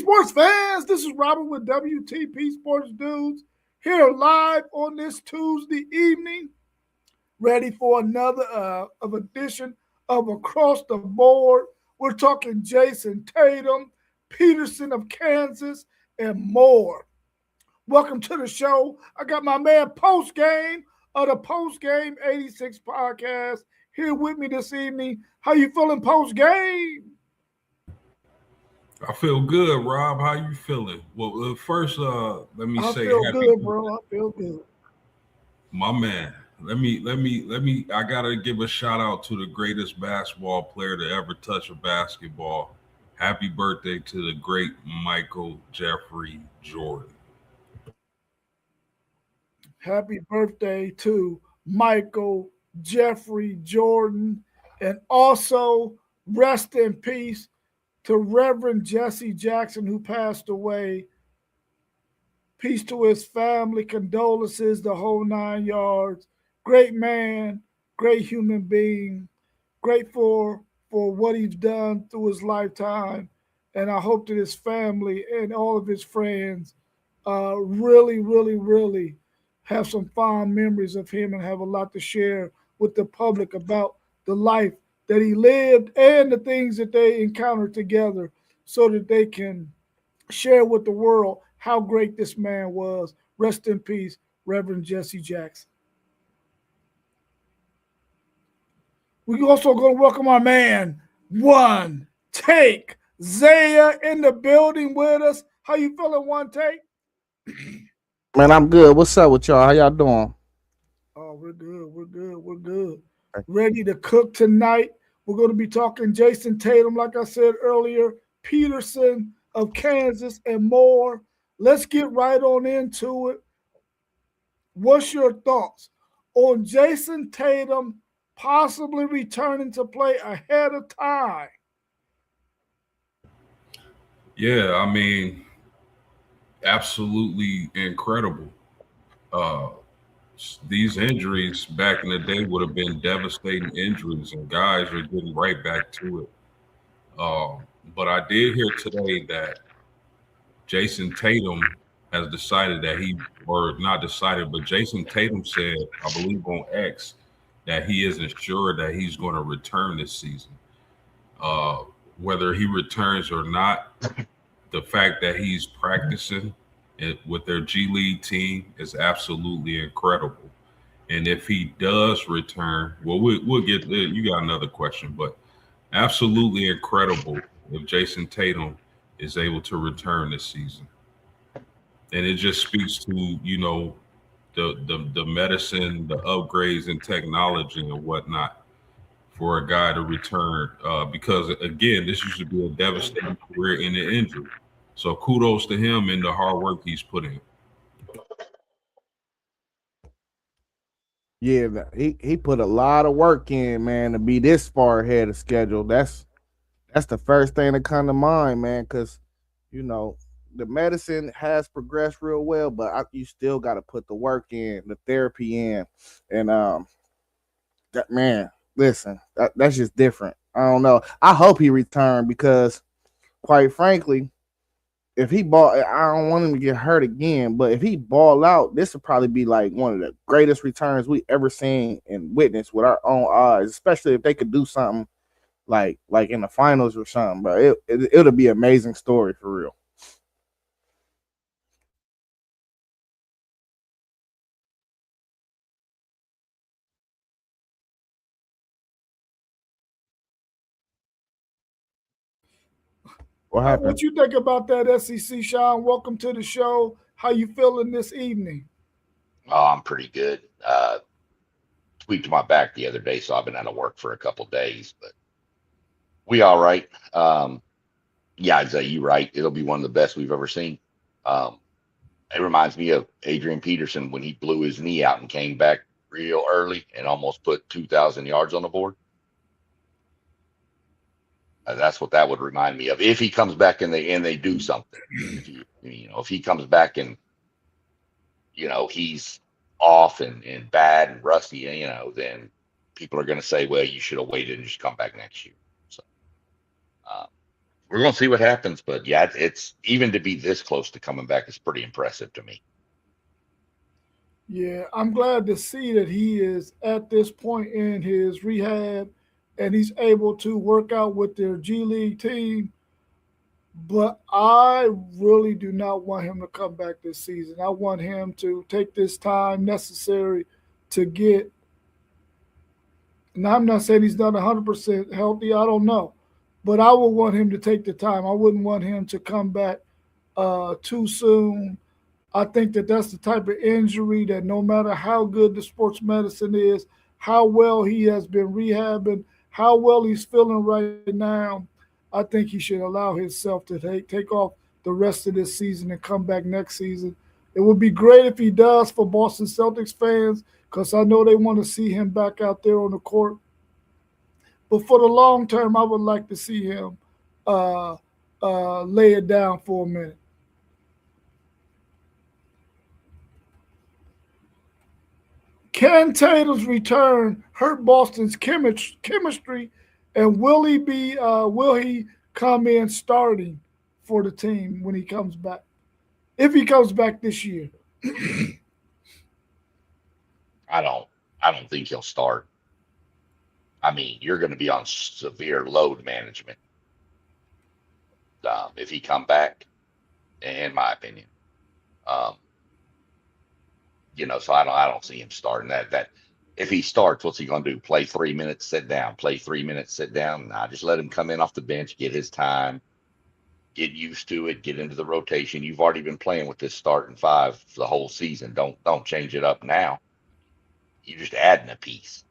sports fans, this is Robert with WTP Sports Dudes here live on this Tuesday evening, ready for another edition of Across the Board. We're talking Jayson Tatum, Peterson of Kansas, and more. Welcome to the show. I got my man Post Game of the Post Game 86 podcast here with me this evening. How you feeling, Post Game? I feel good, Rob. How you feeling? Well, first, let me say, I feel happy good, bro. I feel good. My man. Let me. I gotta give a shout out to the greatest basketball player to ever touch a basketball. Happy birthday to the great Michael Jeffrey Jordan. Happy birthday to Michael Jeffrey Jordan, and also rest in peace to Reverend Jesse Jackson, who passed away. Peace to his family, condolences, the whole 9 yards. Great man, great human being, grateful for what he's done through his lifetime. And I hope that his family and all of his friends really have some fond memories of him and have a lot to share with the public about the life that he lived and the things that they encountered together so that they can share with the world how great this man was. Rest in peace, Reverend Jesse Jackson. We also going to welcome our man, One Take. Zaya in the building with us. How you feeling, One Take? Man, I'm good. What's up with y'all? How y'all doing? Oh, we're good. Ready to cook tonight. We're going to be talking Jayson Tatum, like I said earlier, Peterson of Kansas, and more. Let's get right on into it. What's your thoughts on Jayson Tatum possibly returning to play ahead of time? Yeah, I mean, absolutely incredible. Uh, these injuries back in the day would have been devastating injuries, and guys are getting right back to it. Um, but I did hear today that Jayson Tatum has decided that or not decided, but Jayson Tatum said, I believe on X, that he isn't sure that he's going to return this season. Uh, Whether he returns or not, the fact that he's practicing with their G League team is absolutely incredible. And if he does return, well, we'll get there. You got another question, but absolutely incredible if Jayson Tatum is able to return this season. And it just speaks to, the medicine, the upgrades in technology and whatnot for a guy to return. Because again, this used to be a devastating career in the injury. So kudos to him and the hard work he's put in. Yeah, he put a lot of work in, man, to be this far ahead of schedule. That's the first thing that come to mind, man, because you know the medicine has progressed real well, but you still got to put the work in, the therapy in, and that man, listen, that's just different. I don't know. I hope he returned because, quite frankly, if he ball, I don't want him to get hurt again. But if he ball out, this would probably be like one of the greatest returns we ever seen and witnessed with our own eyes. Especially if they could do something like in the finals or something, bro. It'll be an amazing story for real. What happened? What you think about that, SEC, Sean? Welcome to the show. How you feeling this evening? Oh, I'm pretty good. Tweaked my back the other day, so I've been out of work for a couple days, but we all right. Yeah, Isaiah, you right. It'll be one of the best we've ever seen. Um, it reminds me of Adrian Peterson when he blew his knee out and came back real early and almost put 2,000 yards on the board. That's what that would remind me of. If he comes back and they do something, if he comes back and he's off and bad and rusty, then people are going to say, well, you should have waited and just come back next year. So we're gonna see what happens. But yeah, it's even to be this close to coming back is pretty impressive to me. Yeah, I'm glad to see that he is at this point in his rehab and he's able to work out with their G League team. But I really do not want him to come back this season. I want him to take this time necessary to get. Now, I'm not saying he's not 100% healthy. I don't know. But I would want him to take the time. I wouldn't want him to come back too soon. I think that that's the type of injury that no matter how good the sports medicine is, how well he has been rehabbing, how well he's feeling right now, I think he should allow himself to take off the rest of this season and come back next season. It would be great if he does for Boston Celtics fans because I know they want to see him back out there on the court. But for the long term, I would like to see him uh, lay it down for a minute. Can Tatum's return hurt Boston's chemistry, and will he be? Will he come in starting for the team when he comes back? If he comes back this year, I don't. I don't think he'll start. I mean, you're going to be on severe load management if he come back, in my opinion. Um, so I don't see him starting that. If he starts, what's he going to do? Play 3 minutes, sit down. Play 3 minutes, sit down. Nah, just let him come in off the bench, get his time, get used to it, get into the rotation. You've already been playing with this starting five for the whole season. Don't change it up now. You're just adding a piece.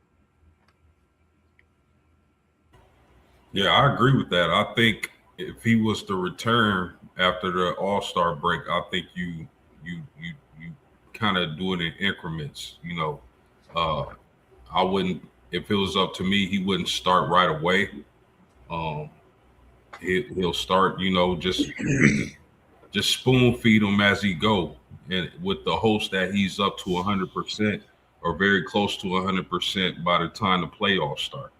Yeah, I agree with that. I think if he was to return after the All-Star break, I think you kind of do it in increments. Uh, I wouldn't. If it was up to me, he wouldn't start right away. Um, he'll start, just spoon feed him as he go, and with the hopes that he's up to 100% or very close to 100% by the time the playoffs start.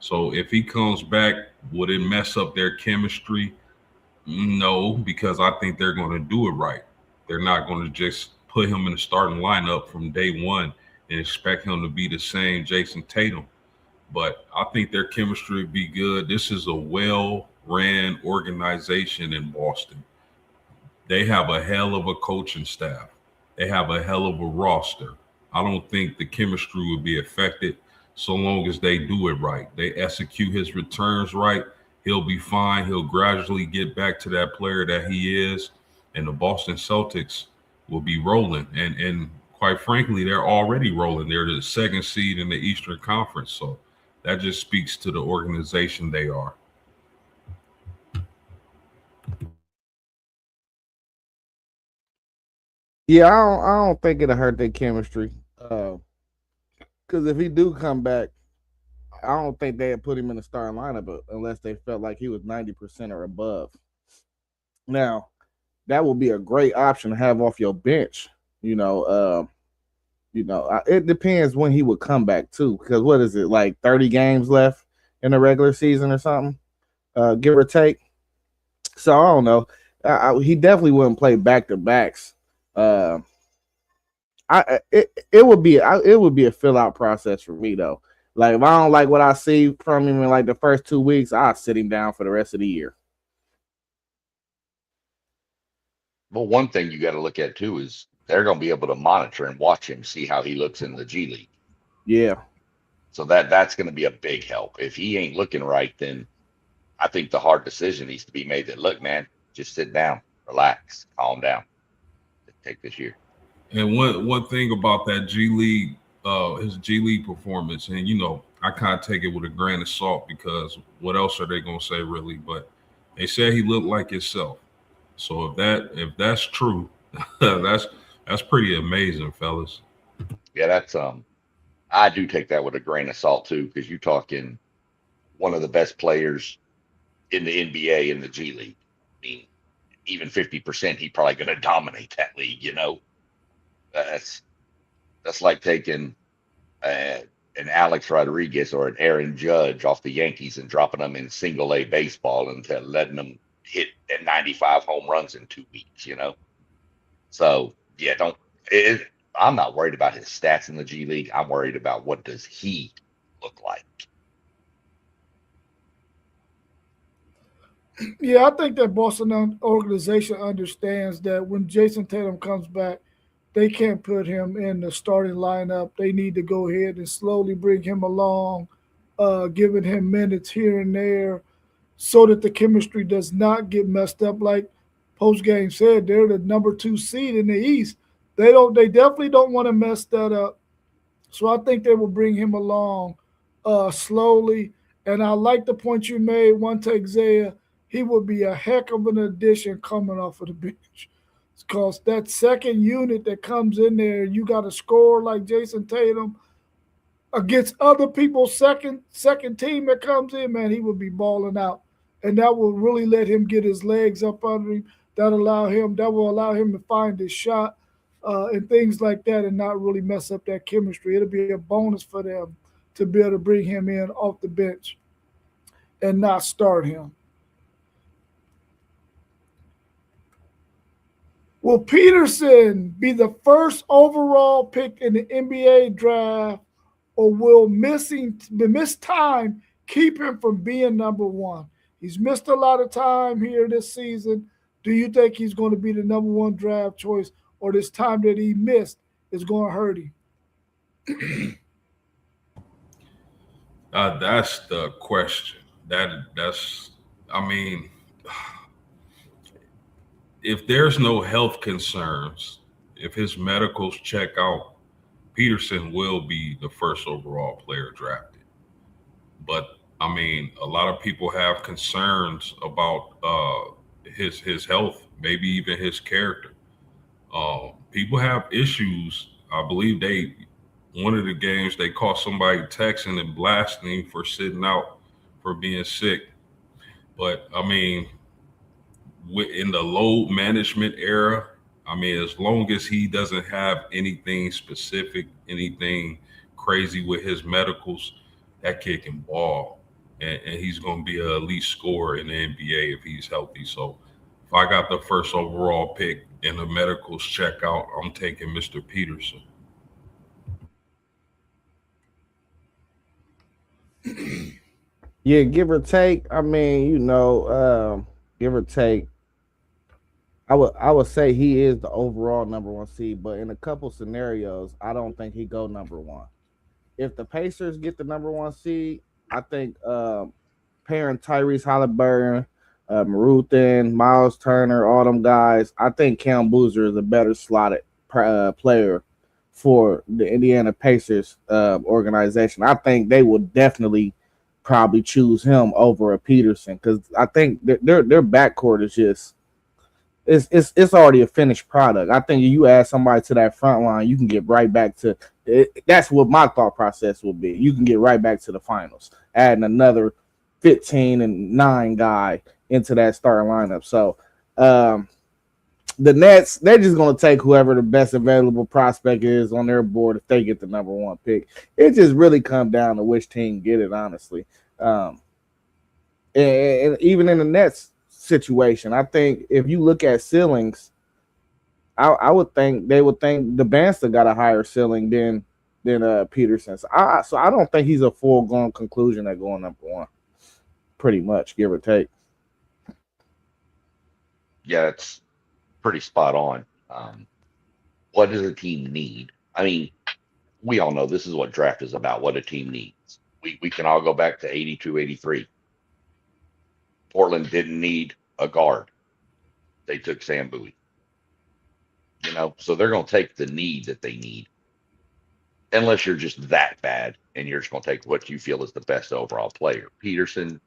So if he comes back, would it mess up their chemistry? No, because I think they're going to do it right. They're not going to just put him in the starting lineup from day one and expect him to be the same Jayson Tatum. But I think their chemistry would be good. This is a well-ran organization in Boston. They have a hell of a coaching staff. They have a hell of a roster. I don't think the chemistry would be affected so long as they do it right. They execute his returns right. He'll be fine. He'll gradually get back to that player that he is. And the Boston Celtics will be rolling. And quite frankly, they're already rolling. They're the second seed in the Eastern Conference. So that just speaks to the organization they are. Yeah, I don't think it'll hurt their chemistry. Because if he do come back, I don't think they'd put him in the starting lineup unless they felt like he was 90% or above. Now, that would be a great option to have off your bench. It depends when he would come back too. Because what is it, like 30 games left in the regular season or something, give or take. So I don't know. He definitely wouldn't play back to backs. It would be a fill out process for me though. Like if I don't like what I see from him in like the first 2 weeks, I'll sit him down for the rest of the year. Well, one thing you got to look at too is they're going to be able to monitor and watch him, see how he looks in the G League. Yeah. So that's going to be a big help. If he ain't looking right, then I think the hard decision needs to be made that, look, man, just sit down, relax, calm down, take this year. And one thing about that G League, his G League performance, and I kind of take it with a grain of salt because what else are they gonna say really? But they said he looked like himself. So if that's true, that's pretty amazing, fellas. Yeah, that's I do take that with a grain of salt too, because you're talking one of the best players in the NBA in the G League. I mean, even 50%, he's probably going to dominate that league. That's like taking an Alex Rodriguez or an Aaron Judge off the Yankees and dropping them in single A baseball and letting them hit at 95 home runs in 2 weeks, So yeah, don't. I'm not worried about his stats in the G League. I'm worried about what does he look like. Yeah, I think that Boston organization understands that when Jayson Tatum comes back, they can't put him in the starting lineup. They need to go ahead and slowly bring him along, giving him minutes here and there, so that the chemistry does not get messed up. Like post game said, they're the number 2 seed in the East. They don't. They definitely don't want to mess that up. So I think they will bring him along slowly. And I like the point you made. One take Zaya, he would be a heck of an addition coming off of the bench. Because that second unit that comes in there, you got to score like Jayson Tatum against other people's second team that comes in. Man, he would be balling out, and that will really let him get his legs up under him. That will allow him to find his shot and things like that, and not really mess up that chemistry. It'll be a bonus for them to be able to bring him in off the bench and not start him. Will Peterson be the first overall pick in the NBA draft, or will the missed time keep him from being number one? He's missed a lot of time here this season. Do you think he's going to be the number one draft choice, or this time that he missed is going to hurt him? That's the question. That's. I mean, if there's no health concerns, if his medicals check out, Peterson will be the first overall player drafted. But I mean, a lot of people have concerns about his health, maybe even his character. People have issues. I believe one of the games they caught somebody texting and blasting him for sitting out for being sick. But I mean, in the load management era, I mean, as long as he doesn't have anything specific, anything crazy with his medicals, that kid can ball. And he's going to be an elite scorer in the NBA if he's healthy. So if I got the first overall pick and the medicals check out, I'm taking Mr. Peterson. Yeah, give or take. I mean, give or take. I would say he is the overall number one seed, but in a couple scenarios, I don't think he go number one. If the Pacers get the number one seed, I think pairing Tyrese Halliburton, Maruthin, Miles Turner, all them guys, I think Cam Boozer is a better slotted player for the Indiana Pacers organization. I think they would definitely probably choose him over a Peterson because I think their backcourt is just it's already a finished product. I think if you add somebody to that front line, you can get right back to it. That's what my thought process would be. You can get right back to the finals, adding another 15-9 guy into that starting lineup. So the Nets, they're just going to take whoever the best available prospect is on their board if they get the number one pick. It just really comes down to which team get it, honestly. And even in the Nets situation, I think if you look at ceilings, I would think they would think the Banster got a higher ceiling than Peterson. So I don't think he's a foregone conclusion at going number one. Pretty much, give or take. Yeah, it's pretty spot on. What does a team need? I mean, we all know this is what draft is about, what a team needs. We can all go back to 82, 83. Portland didn't need a guard. They took Sam Bowie. So they're going to take the need that they need. Unless you're just that bad and you're just going to take what you feel is the best overall player. Peterson,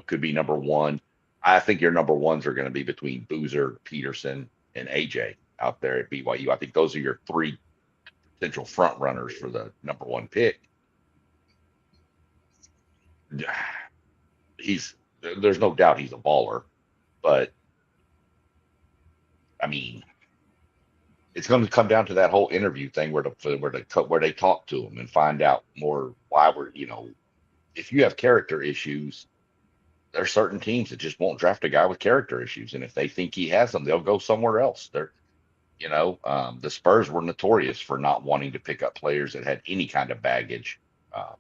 could be number one. I think your number ones are going to be between Boozer, Peterson, and AJ out there at BYU. I think those are your three potential front runners for the number one pick. There's no doubt he's a baller, but I mean, it's going to come down to that whole interview thing where they talk to him and find out more why if you have character issues, there's certain teams that just won't draft a guy with character issues, and if they think he has them, they'll go somewhere else. The Spurs were notorious for not wanting to pick up players that had any kind of baggage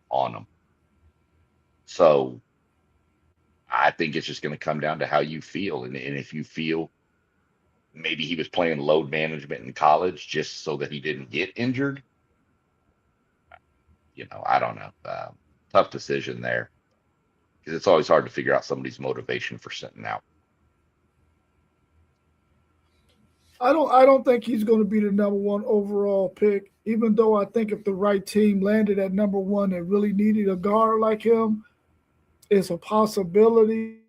on them. So I think it's just going to come down to how you feel, and if you feel maybe he was playing load management in college just so that he didn't get injured, I don't know. Tough decision there, because it's always hard to figure out somebody's motivation for sitting out. I don't think he's going to be the number one overall pick, even though I think if the right team landed at number one and really needed a guard like him, it's a possibility.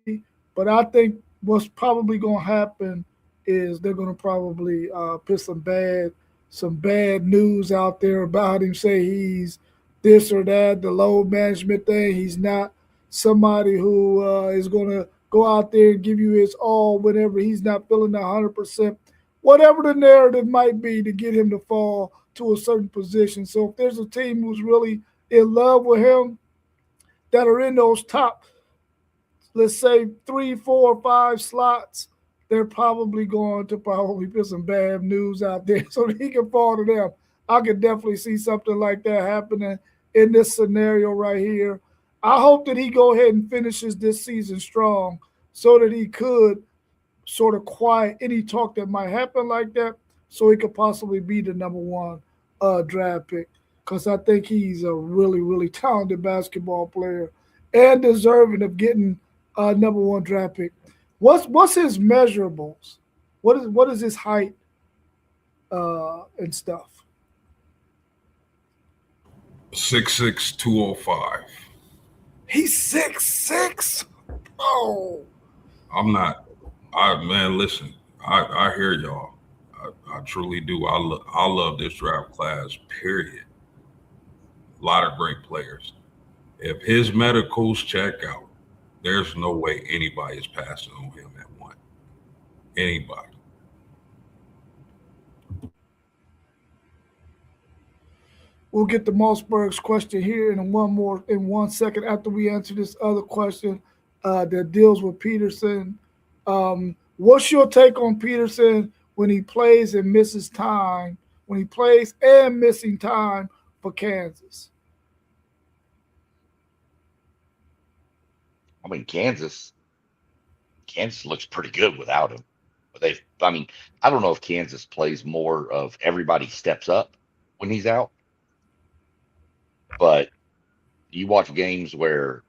But I think what's probably going to happen is they're going to probably put some bad news out there about him, say he's this or that, the load management thing. He's not somebody who is going to go out there and give you his all whenever he's not feeling 100%. Whatever the narrative might be to get him to fall to a certain position. So if there's a team who's really in love with him that are in those top, let's say 3, 4, 5 slots, they're probably going to put some bad news out there so that he can fall to them. I could definitely see something like that happening in this scenario right here. I hope that he go ahead and finishes this season strong so that he could sort of quiet any talk that might happen like that, so he could possibly be the number one draft pick. Because I think he's a really, really talented basketball player and deserving of getting number one draft pick. What's his measurables? What is his height and stuff? 6'6", 205. He's 6'6". Oh, Listen, I hear y'all. I truly do. I love this draft class, period. A lot of great players. If his medicals check out, there's no way anybody is passing on him at one. Anybody. we'll get to Mossberg's question here in 1 second after we answer this other question that deals with Peterson. What's your take on Peterson when he plays and misses time? When he plays and missing time for Kansas? I mean, Kansas looks pretty good without him. But I don't know if Kansas plays more of everybody steps up when he's out. But you watch games where,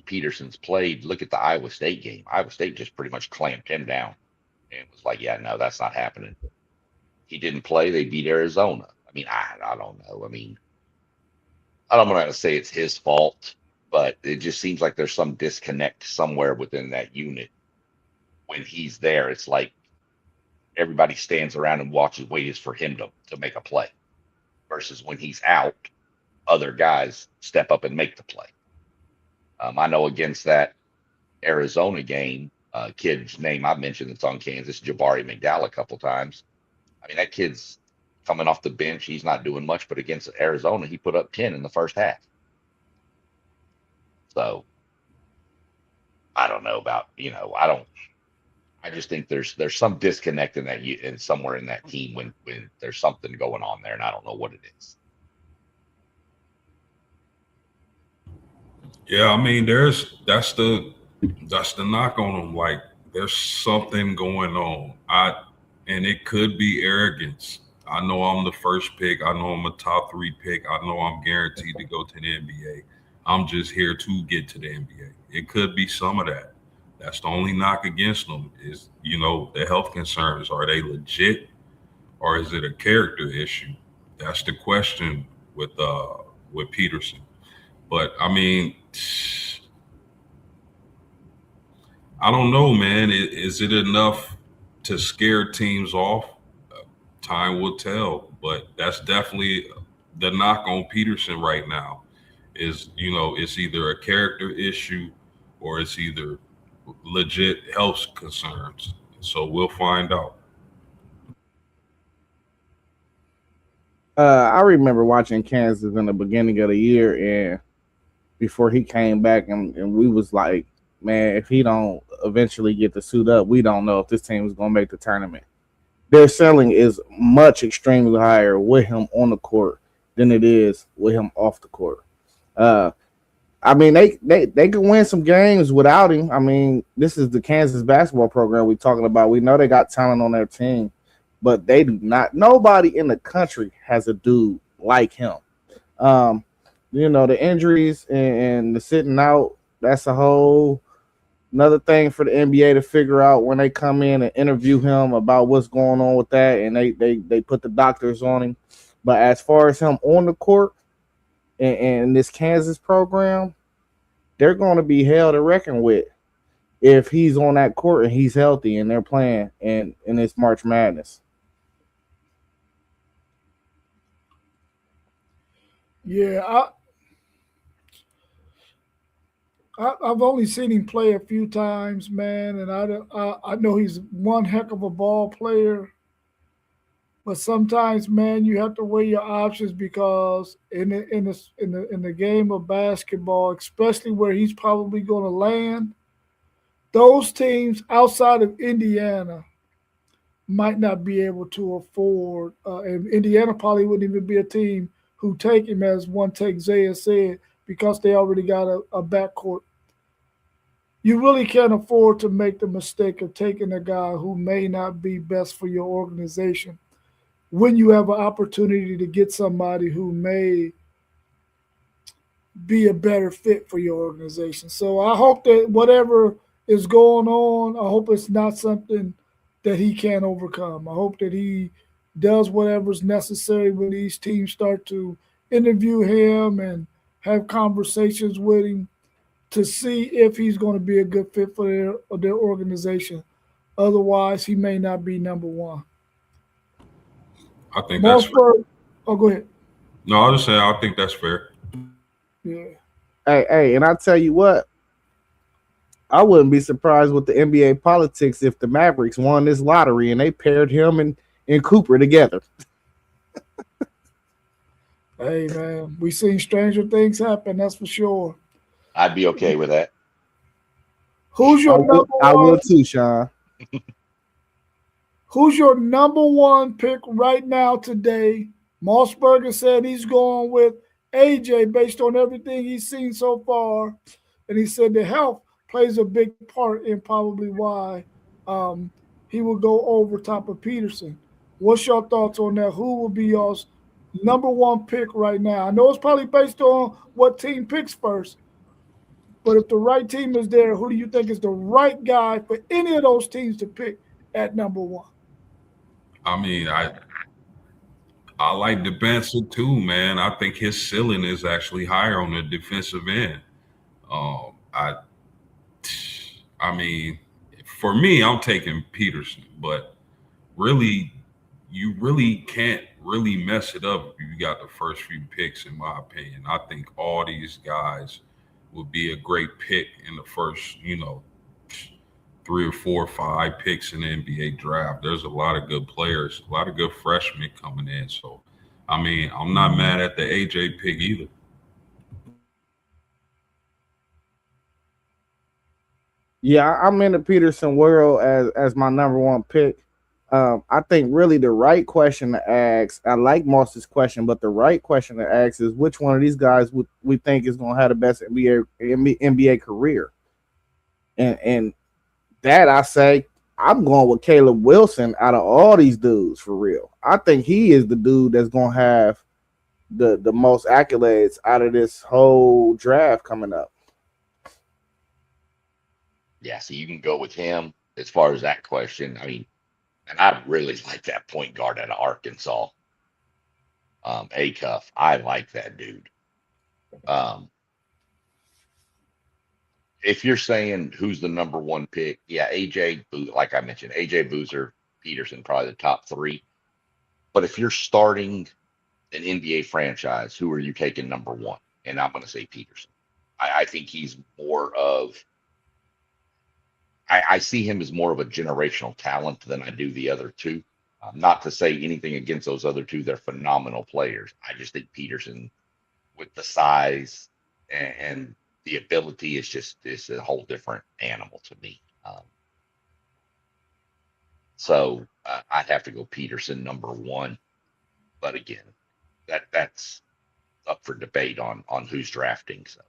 Peterson's played. Look at the Iowa State game. Iowa State just pretty much clamped him down and was like, yeah, no, that's not happening. He didn't play. They beat Arizona. I don't know. I don't want to say it's his fault, but it just seems like there's some disconnect somewhere within that unit. When he's there, it's like everybody stands around and waits for him to make a play. Versus when he's out, other guys step up and make the play. I know against that Arizona game, kid's name I mentioned that's on Kansas, Jabari McDowell, a couple times. That kid's coming off the bench. He's not doing much, but against Arizona, he put up 10 in the first half. So I don't know about, I just think there's some disconnect in that and somewhere in that team when there's something going on there, and I don't know what it is. Yeah, that's the knock on him. Like, there's something going on. And it could be arrogance. I know I'm the first pick. I know I'm a top 3 pick. I know I'm guaranteed to go to the NBA. I'm just here to get to the NBA. It could be some of that. That's the only knock against them is, the health concerns. Are they legit, or is it a character issue? That's the question with Peterson. But I don't know, man. Is it enough to scare teams off? Time will tell. But that's definitely the knock on Peterson right now. Is it's either a character issue or it's either legit health concerns. So we'll find out. I remember watching Kansas in the beginning of the year, and before he came back, and we was like man, if he don't eventually get the suit up, we don't know if this team is gonna make the tournament. Their ceiling is much extremely higher with him on the court than it is with him off the court. Uh, I mean, they can win some games without him. I mean, this is the Kansas basketball program we're talking about. We know they got talent on their team, but they do not. Nobody in the country has a dude like him. Um, the injuries and the sitting out. That's a whole another thing for the NBA to figure out when they come in and interview him about what's going on with that, and they put the doctors on him. But as far as him on the court and this Kansas program, they're going to be held to reckon with if he's on that court and he's healthy and they're playing in this March Madness. Yeah, I've only seen him play a few times, man, and I know he's one heck of a ball player. But sometimes, man, you have to weigh your options because in the game of basketball, especially where he's probably going to land, those teams outside of Indiana might not be able to afford, and Indiana probably wouldn't even be a team who take him, as one take Zaya said, because they already got a backcourt. You really can't afford to make the mistake of taking a guy who may not be best for your organization when you have an opportunity to get somebody who may be a better fit for your organization. So I hope that whatever is going on, I hope it's not something that he can't overcome. I hope that he does whatever's necessary when these teams start to interview him and have conversations with him to see if he's going to be a good fit for their organization. Otherwise, he may not be number one. I think that's fair. Mossberg, oh, go ahead. No, I'll just say I think that's fair. Yeah. Hey, and I tell you what, I wouldn't be surprised with the NBA politics if the Mavericks won this lottery and they paired him and Cooper together. Hey, man, we seen stranger things happen. That's for sure. I'd be okay with that. Who's your number I one? will too, Sean. Who's your number one pick right now today? Mossberger said he's going with AJ based on everything he's seen so far, and he said the health plays a big part in probably why he will go over top of Peterson. What's your thoughts on that? Who will be your number one pick right now? I know it's probably based on what team picks first, but if the right team is there, who do you think is the right guy for any of those teams to pick at number one? I mean, I like the Benson too, man. I think his ceiling is actually higher on the defensive end. I mean, for me, I'm taking Peterson, but really, you really can't really mess it up if you got the first few picks, in my opinion. I think all these guys would be a great pick in the first, 3 or 4 or 5 picks in the NBA draft. There's a lot of good players, a lot of good freshmen coming in. So, I mean, I'm not mad at the AJ pick either. Yeah, I'm in the Peterson world as my number one pick. I think really the right question to ask. I like Moss's question, but the right question to ask is which one of these guys would we think is going to have the best NBA career, and that I say I'm going with Caleb Wilson out of all these dudes for real. I think he is the dude that's going to have the most accolades out of this whole draft coming up. Yeah, so you can go with him as far as that question. I mean, and I really like that point guard out of Arkansas. Acuff. I like that dude. Um, if you're saying who's the number one pick, yeah, like I mentioned, AJ Boozer, Peterson, probably the top three. But if you're starting an NBA franchise, who are you taking number one? And I'm going to say Peterson. I think he's more of, I see him as more of a generational talent than I do the other two. Not to say anything against those other two, they're phenomenal players. I just think Peterson, with the size and the ability is a whole different animal to me. So I'd have to go Peterson number one. But again, that's up for debate on who's drafting. So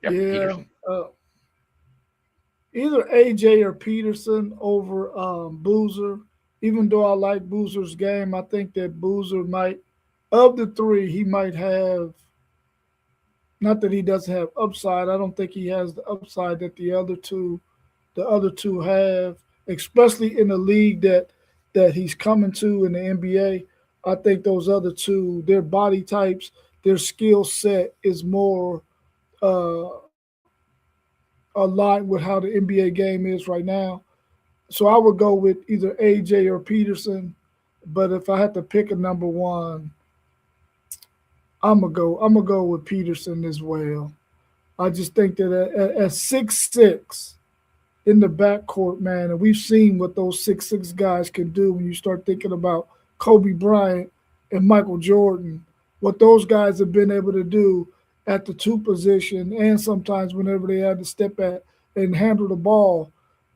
yep, Yeah, Peterson. Either AJ or Peterson over Boozer. Even though I like Boozer's game, I think that Boozer might, of the three, he might have. Not that he doesn't have upside. I don't think he has the upside that the other two have, especially in the league that he's coming to in the NBA. I think those other two, their body types, their skill set is more uh, aligned with how the NBA game is right now. So I would go with either AJ or Peterson. But if I had to pick a number one, I'm gonna go with Peterson as well. I just think that at 6'6" in the backcourt, man, and we've seen what those 6'6" guys can do when you start thinking about Kobe Bryant and Michael Jordan, what those guys have been able to do at the two position, and sometimes whenever they had to step at and handle the ball,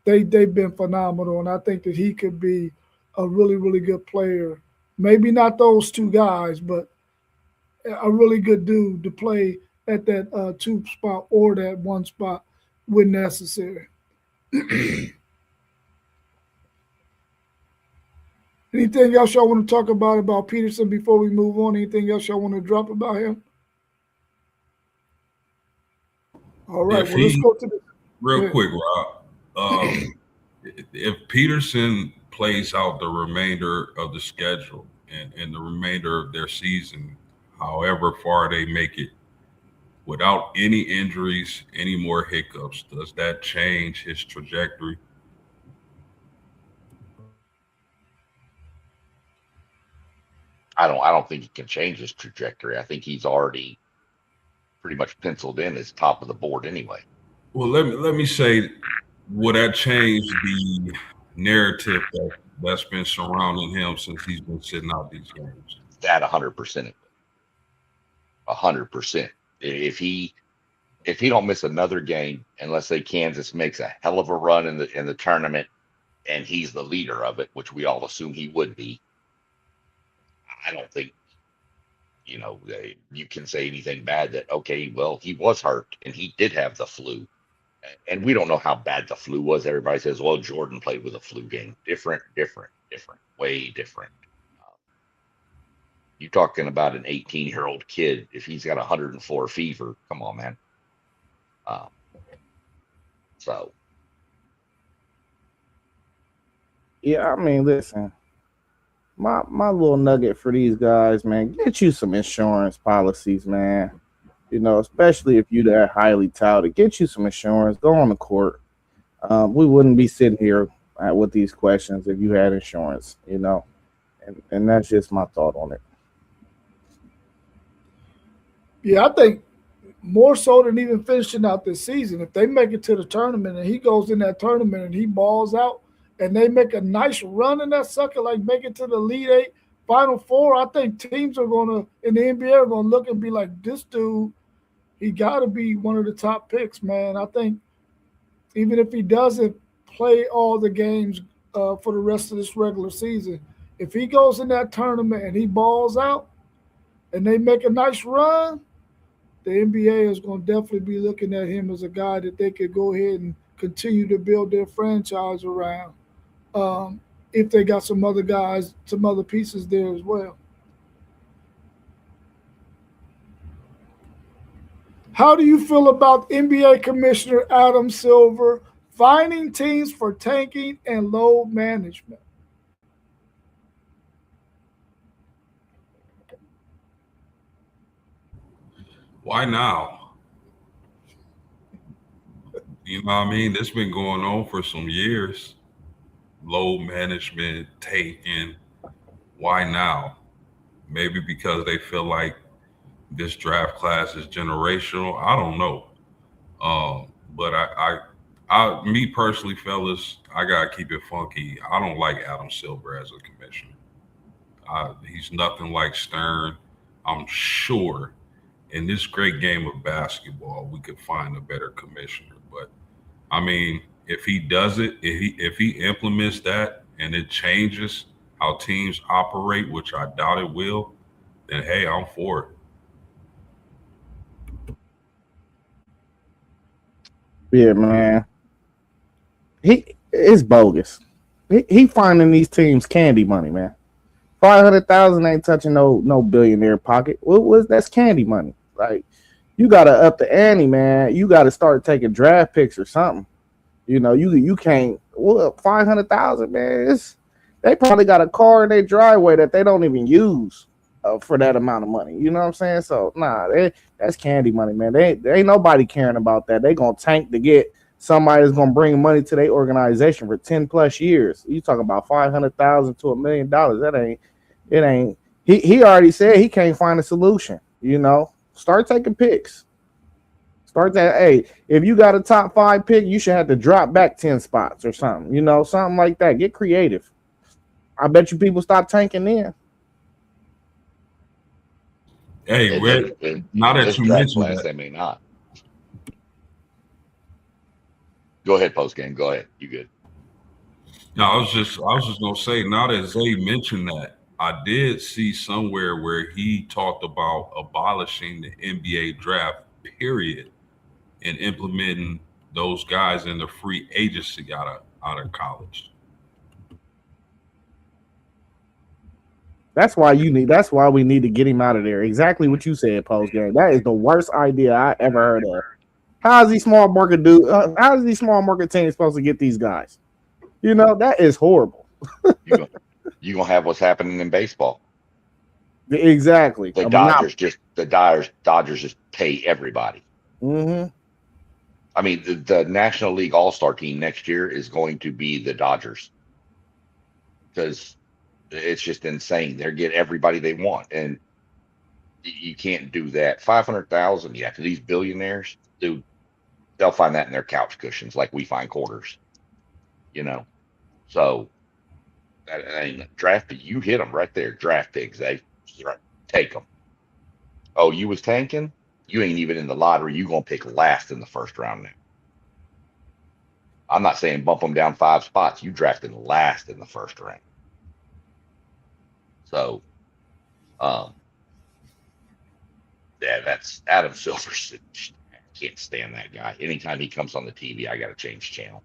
they've been phenomenal. And I think that he could be a really, really good player. Maybe not those two guys, but a really good dude to play at that two spot or that one spot when necessary. Anything else y'all want to talk about Peterson before we move on? Anything else y'all want to drop about him? All right. If Well, let's he go to the real yeah. quick, Rob, if Peterson plays out the remainder of the schedule and the remainder of their season, however far they make it, without any injuries, any more hiccups, does that change his trajectory? I don't think he can change his trajectory. I think he's already pretty much penciled in as top of the board anyway. Well, let me say, will that change the narrative that's been surrounding him since he's been sitting out these games? That 100%. 100%. If he don't miss another game, and let's say Kansas makes a hell of a run in the tournament, and he's the leader of it, which we all assume he would be, I don't think you can say anything bad that okay, well, he was hurt and he did have the flu, and we don't know how bad the flu was. Everybody says, well, Jordan played with a flu game. Different, way different. You talking about an 18-year-old kid? If he's got 104 fever, come on, man. So Yeah, I mean, listen, my little nugget for these guys, man, get you some insurance policies, man. Especially if you're that highly touted, get you some insurance. Go on the court. We wouldn't be sitting here with these questions if you had insurance, and that's just my thought on it. Yeah, I think more so than even finishing out this season. If they make it to the tournament and he goes in that tournament and he balls out and they make a nice run in that sucker, like make it to the Elite Eight, Final Four, I think teams are gonna in the NBA are gonna look and be like, this dude, he gotta be one of the top picks, man. I think even if he doesn't play all the games for the rest of this regular season, if he goes in that tournament and he balls out and they make a nice run, the NBA is going to definitely be looking at him as a guy that they could go ahead and continue to build their franchise around. If they got some other guys, some other pieces there as well. How do you feel about NBA Commissioner Adam Silver fining teams for tanking and load management? Why now? You know what I mean? This has been going on for some years. Load management, taking. Why now? Maybe because they feel like this draft class is generational. I don't know. But me personally, fellas, I gotta keep it funky. I don't like Adam Silver as a commissioner. He's nothing like Stern. I'm sure in this great game of basketball, we could find a better commissioner. But I mean, if he does it, if he implements that and it changes how teams operate, which I doubt it will, then hey, I'm for it. Yeah, man. He is bogus. He finding these teams candy money, man. 500,000 ain't touching no billionaire pocket. What was that's candy money? Like you gotta up the ante, man. You gotta start taking draft picks or something. You can't. Well, 500,000, man. They probably got a car in their driveway that they don't even use for that amount of money. You know what I'm saying? So nah, that's candy money, man. They ain't nobody caring about that. They gonna tank to get somebody that's gonna bring money to their organization for 10+ years. You talking about 500,000 to $1 million? That ain't. It ain't. He already said he can't find a solution. Start taking picks. Start that. Hey, if you got a top 5 pick, you should have to drop back 10 spots or something. Something like that. Get creative. I bet you people stop tanking then. Hey, now that this you draft mentioned class, that, they may not. Go ahead, post game. Go ahead. You good? no, I was just gonna say, now that Zay mentioned that, I did see somewhere where he talked about abolishing the NBA draft, period, and implementing those guys in the free agency out of college. That's why we need to get him out of there. Exactly what you said, post game. That is the worst idea I ever heard of. How is these small market how is these small market teams supposed to get these guys? That is horrible. You gonna have what's happening in baseball. Exactly. The Dodgers just pay everybody. Mm-hmm. I mean, the National League All-Star team next year is going to be the Dodgers because it's just insane. They get everybody they want, and you can't do that. 500,000, yeah, to these billionaires, dude, they'll find that in their couch cushions like we find quarters. So that ain't draft. You hit them right there. Draft picks, they take them. Oh, you was tanking? You ain't even in the lottery. You gonna pick last in the first round now. I'm not saying bump them down 5 spots. You drafted last in the first round. So, um, yeah, that's Adam Silver. I can't stand that guy. Anytime he comes on the TV, I got to change channel.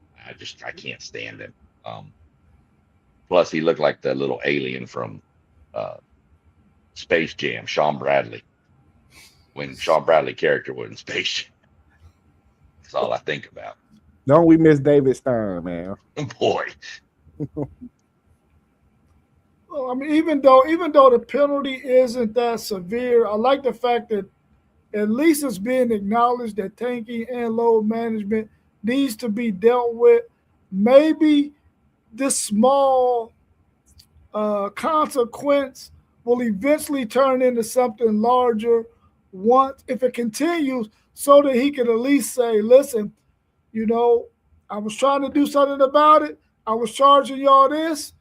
I can't stand him. Plus, he looked like the little alien from uh, Space Jam, Sean Bradley. When Sean Bradley character was in Space Jam, that's all I think about. Don't we miss David Stern, man? Boy. Well, I mean, even though the penalty isn't that severe, I like the fact that at least it's being acknowledged that tanking and load management needs to be dealt with. Maybe this small consequence will eventually turn into something larger once if it continues, so that he can at least say, listen, I was trying to do something about it. I was charging y'all this.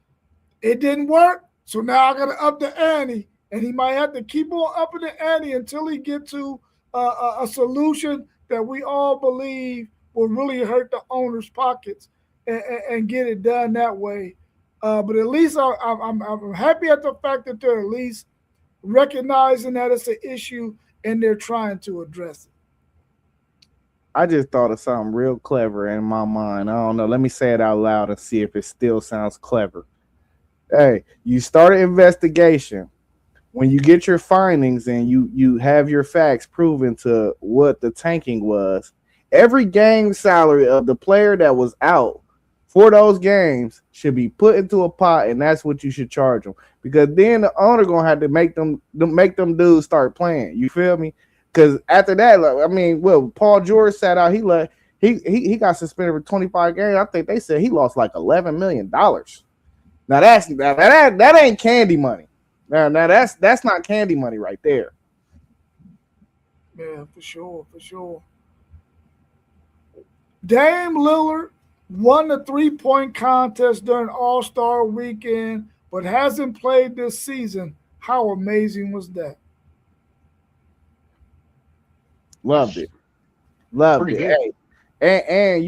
It didn't work. So now I got to up the ante. And he might have to keep on upping the ante until he get to a solution that we all believe will really hurt the owner's pockets and get it done that way. But at least I'm happy at the fact that they're at least recognizing that it's an issue and they're trying to address it. I just thought of something real clever in my mind. I don't know. Let me say it out loud and see if it still sounds clever. Hey, you start an investigation. When you get your findings and you have your facts proven to what the tanking was, every game salary of the player that was out for those games should be put into a pot, and that's what you should charge them. Because then the owner gonna have to make them dudes start playing. You feel me? Because after that, Paul George sat out. He got suspended for 25 games. I think they said he lost like $11 million. Now that ain't candy money. Now that's not candy money right there. Yeah, for sure. Dame Lillard won the 3-point contest during All-Star weekend, but hasn't played this season. How amazing was that? Loved it. Loved Pretty it. good. Hey, and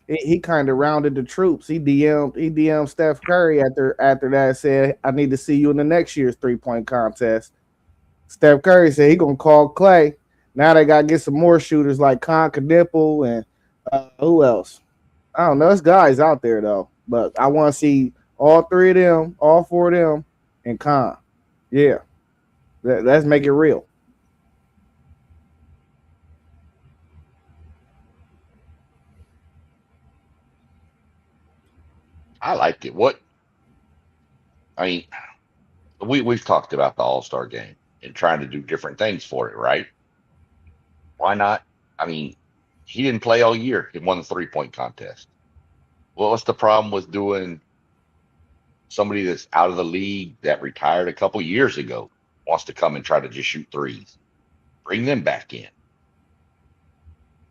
he kind of rounded the troops. He DM'd Steph Curry after that, said, I need to see you in the next year's 3-point contest. Steph Curry said he gonna call Clay. Now they gotta get some more shooters like Con Cadipple and who else? I don't know. There's guys out there though, but I want to see all 3 of them, all 4 of them, and Con. Yeah, let's make it real. I liked it. I mean, we've talked about the All-Star game and trying to do different things for it, right? Why not? I mean, he didn't play all year. He won the 3-point contest. Well, what's the problem with doing somebody that's out of the league that retired a couple years ago wants to come and try to just shoot threes? Bring them back in.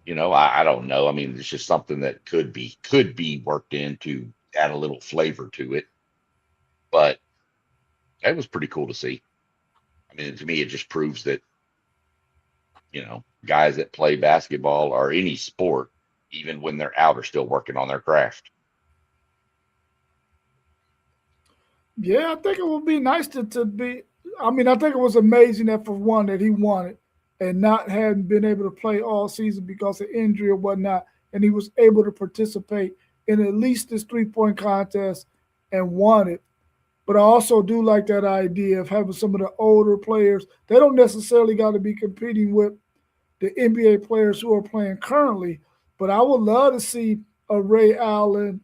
I don't know. I mean, it's just something that could be worked in to add a little flavor to it. But it was pretty cool to see. I mean, to me, it just proves that, guys that play basketball or any sport, even when they're out, are still working on their craft. Yeah, I think it would be nice to be. I mean, I think it was amazing that for one that he won it and not having been able to play all season because of injury or whatnot, and he was able to participate in at least this 3-point contest and won it. But I also do like that idea of having some of the older players. They don't necessarily got to be competing with the NBA players who are playing currently, but I would love to see a Ray Allen,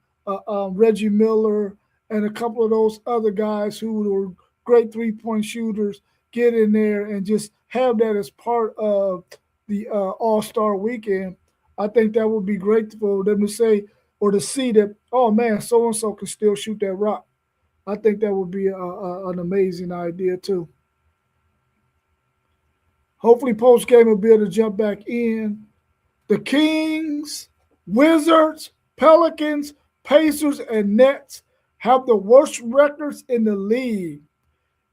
Reggie Miller, and a couple of those other guys who were great 3-point shooters get in there and just have that as part of the All-Star weekend. I think that would be great for them to say or to see that, oh man, so and so can still shoot that rock. I think that would be an amazing idea too. Hopefully, post game will be able to jump back in. The Kings, Wizards, Pelicans, Pacers, and Nets have the worst records in the league.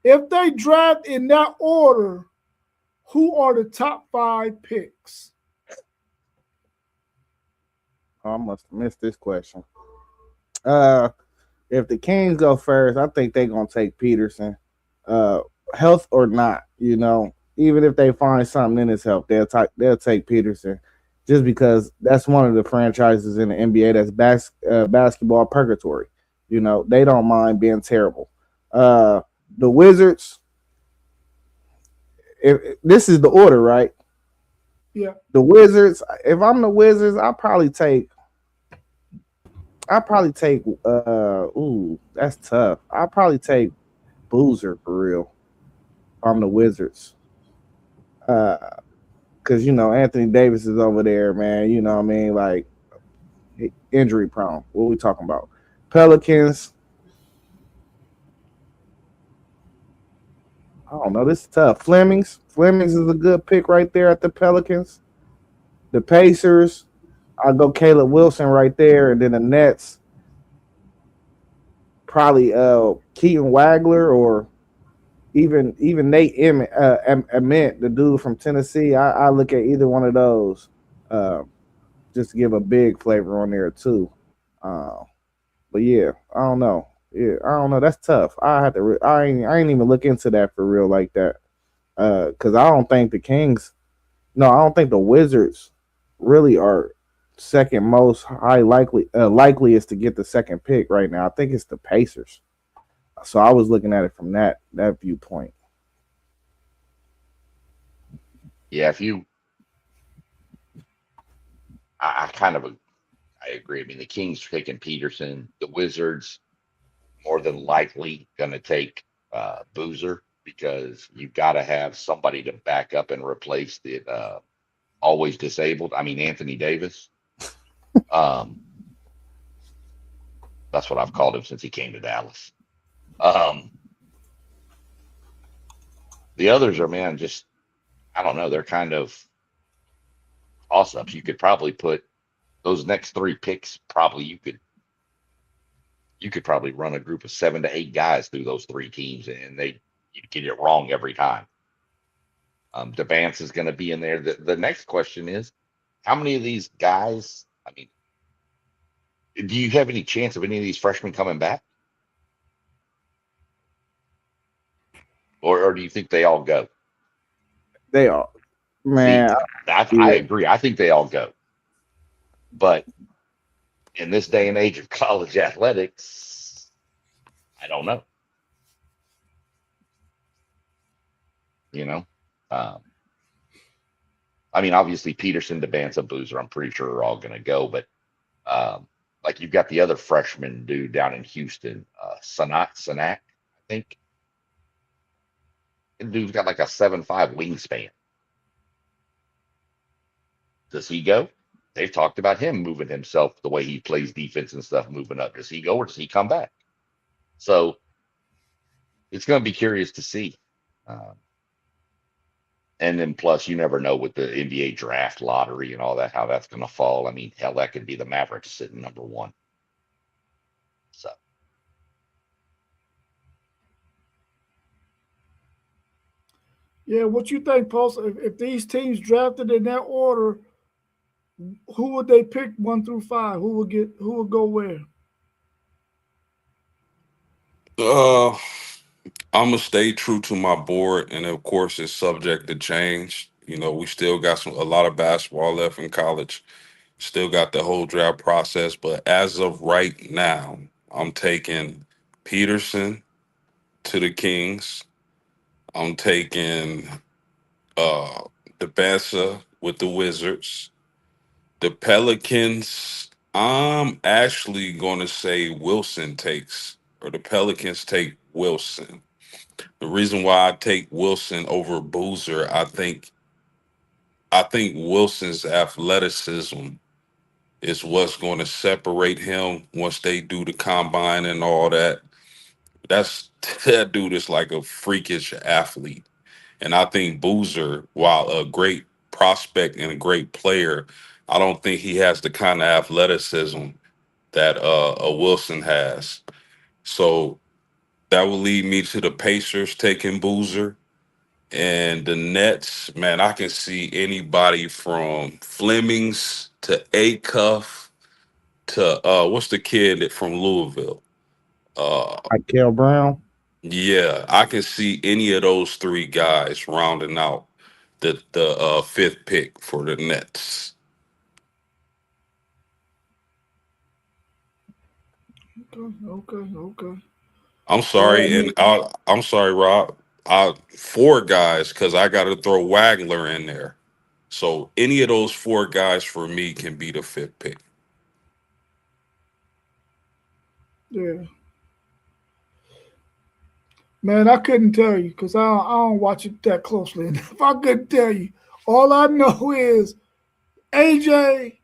If they draft in that order, who are the top 5 picks? Oh, I must have missed this question. If the Kings go first, I think they're gonna take Peterson. Health or not, even if they find something in his health, they'll take Peterson, just because that's one of the franchises in the NBA that's basketball purgatory. They don't mind being terrible. The Wizards, if this is the order, right? Yeah. The Wizards. If I'm the Wizards, I'll probably take. That's tough. I'll probably take Boozer for real. I'm the Wizards. Because Anthony Davis is over there, man. You know what I mean? Like, injury prone. What are we talking about? Pelicans. I don't know. This is tough. Flemings is a good pick right there at the Pelicans. The Pacers, I'll go Caleb Wilson right there, and then the Nets, probably Keaton Wagler or even Nate Ament, the dude from Tennessee. I look at either one of those, just to give a big flavor on there too. But yeah, I don't know. Yeah, I don't know. That's tough. I have to. I ain't even look into that for real like that. Because I don't think the Kings. No, I don't think the Wizards really are second most likeliest to get the second pick right now. I think it's the Pacers. So I was looking at it from that viewpoint. Yeah, I agree. I mean, the Kings are taking Peterson. The Wizards more than likely going to take Boozer, because you've got to have somebody to back up and replace the always disabled. I mean, Anthony Davis. That's what I've called him since he came to Dallas. The others are, man, just, I don't know. They're kind of toss-ups. You could probably put those next 3 picks. You could probably run a group of 7 to 8 guys through those 3 teams, and you'd get it wrong every time. Devance is going to be in there. The next question is, how many of these guys? I mean, do you have any chance of any of these freshmen coming back, or do you think they all go? They are, See, man. I agree. I think they all go. But in this day and age of college athletics, I don't know. You know, um, I mean, obviously Peterson, Devance, and Boozer, I'm pretty sure are all going to go. But like you've got the other freshman dude down in Houston, Sanak, I think. The dude's got like a 7'5" wingspan. Does he go? They've talked about him moving himself the way he plays defense and stuff, moving up. Does he go or does he come back? So it's going to be curious to see. And then plus, you never know with the NBA draft lottery and all that, how that's going to fall. I mean, hell, that could be the Mavericks sitting number one. So. Yeah, what you think, Pulse? If these teams drafted in that order, who would they pick 1 through 5? Who would go where? I'm gonna stay true to my board, and of course, it's subject to change. We still got a lot of basketball left in college. Still got the whole draft process, but as of right now, I'm taking Peterson to the Kings. I'm taking uh Debassa with the Wizards. The Pelicans, I'm actually going to say Wilson takes, or the Pelicans take Wilson. The reason why I take Wilson over Boozer, I think Wilson's athleticism is what's going to separate him once they do the combine and all that. That's that dude is like a freakish athlete. And I think Boozer, while a great prospect and a great player, I don't think he has the kind of athleticism that a Wilson has. So that will lead me to the Pacers taking Boozer. And the Nets, man, I can see anybody from Flemings to Acuff to what's the kid from Louisville? Uh Like Kel Brown. yeah, I can see any of those three guys rounding out the fifth pick for the Nets. Okay. I'm Yeah, I sorry, and mean, I'm sorry, Rob. Four guys because I got to throw Wagler in there. So any of those four guys for me can be the fifth pick. yeah. Man, I couldn't tell you because I don't watch it that closely. And if I couldn't tell you, all I know is AJ,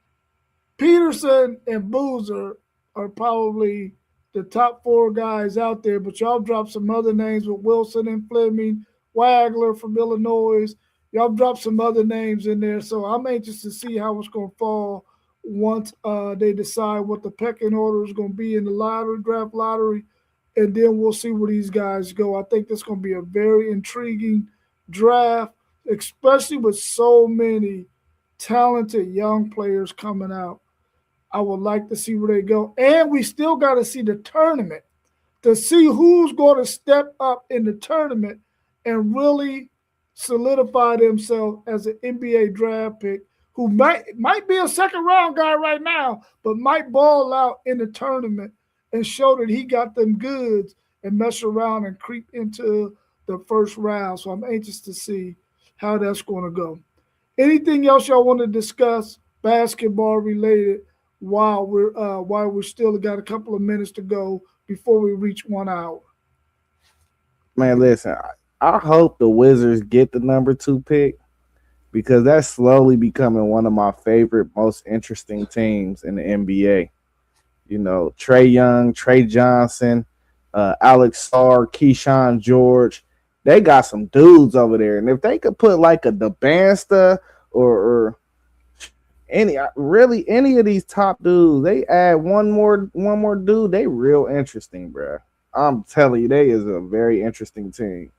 Peterson, and Boozer are probably the top 4 guys out there. But y'all dropped some other names with Wilson and Fleming, Wagler from Illinois. Y'all dropped some other names in there. So I'm anxious to see how it's going to fall once they decide what the pecking order is going to be in the draft lottery. And then we'll see where these guys go. I think that's going to be a very intriguing draft, especially with so many talented young players coming out. I would like to see where they go. And we still got to see the tournament to see who's going to step up in the tournament and really solidify themselves as an NBA draft pick who might be a second round guy right now, but might ball out in the tournament and show that he got them goods and mess around and creep into the first round. So I'm anxious to see how that's going to go. Anything else y'all want to discuss basketball related while we're still got a couple of minutes to go before we reach 1 hour? Man, listen, I hope the Wizards get the number 2 pick because that's slowly becoming one of my favorite, most interesting teams in the NBA. Trey Young, Trey Johnson, Alex Sarr, Keyshawn George. They got some dudes over there. And if they could put like a Debasta or any of these top dudes, they add one more dude, they real interesting, bro. I'm telling you, they is a very interesting team.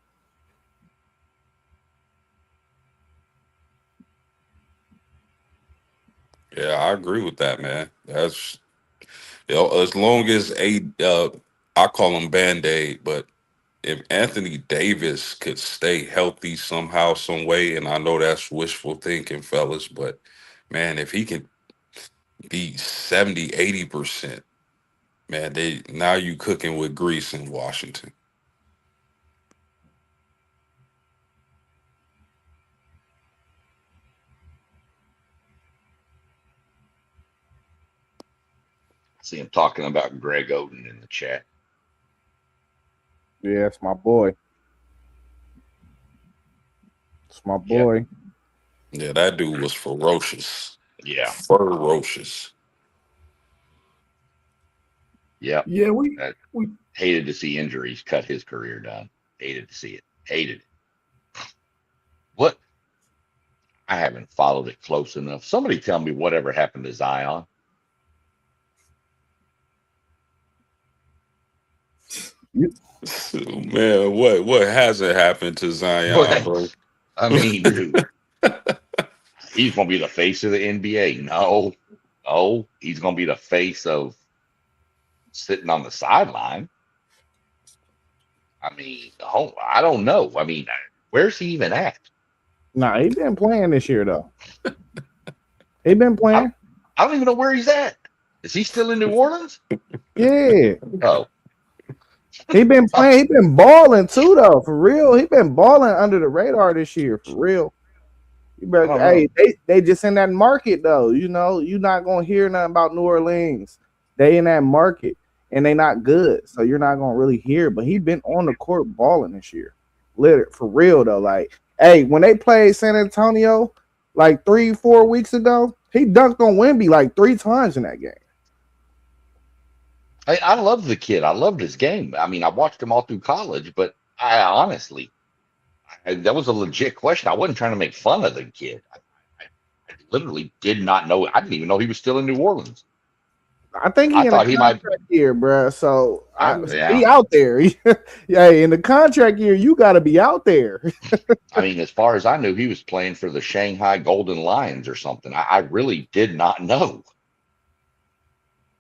Yeah, I agree with that, man. That's as long as I call him Band-Aid, but if Anthony Davis could stay healthy somehow, some way, and I know that's wishful thinking, fellas, but man, if he can be 70, 80%, man, they now you cooking with grease in Washington. I see him talking about Greg Oden in the chat. Yeah, it's my boy. It's my Yep. boy. Yeah, that dude was ferocious. Yeah. Ferocious. Yep. Yeah, That, we hated to see injuries cut his career down. Hated to see it. Hated it. What? I haven't followed it close enough. Somebody tell me whatever happened to Zion. Man, what hasn't happened to Zion, But bro? I mean, dude, he's gonna be the face of the NBA. No, no, he's gonna be the face of sitting on the sideline. I mean, oh, I don't know. I mean, where's he even at? Nah, he been playing this year though. He been I, playing. I don't even know where he's at. Is he still in New Orleans? Yeah. Oh, He been playing. He been balling too though. For real. He been balling under the radar this year. For real. You I better, don't hey, know. they just in that market though. You know, you're not gonna hear nothing about New Orleans. They in that market and they not good, so you're not gonna really hear. But he been on the court balling this year, literally for real though. Like, hey, when they played San Antonio like 3-4 weeks ago, he dunked on Wemby like 3 times in that game. I love the kid. I loved his game. I mean, I watched him all through college, but I honestly, that was a legit question. I wasn't trying to make fun of the kid. I literally did not know. I didn't even know he was still in New Orleans. I think I he in a thought he might. contract year, bro. So Yeah. he out there. Yeah, in the contract year, you got to be out there. I mean, as far as I knew, he was playing for the Shanghai Golden Lions or something. I really did not know.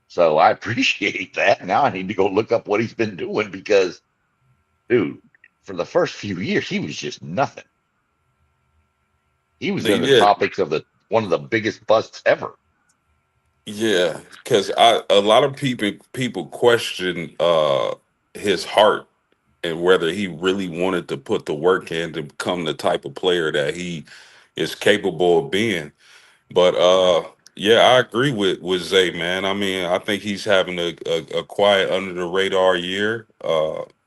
So I appreciate that. Now I need to go look up what he's been doing because, dude, for the first few years, he was just nothing. He was in the Yeah, topics of the one of the biggest busts ever. yeah, because a lot of people question his heart and whether he really wanted to put the work in to become the type of player that he is capable of being. But yeah, I agree with Zay, man. I mean, I think he's having a quiet under the radar year.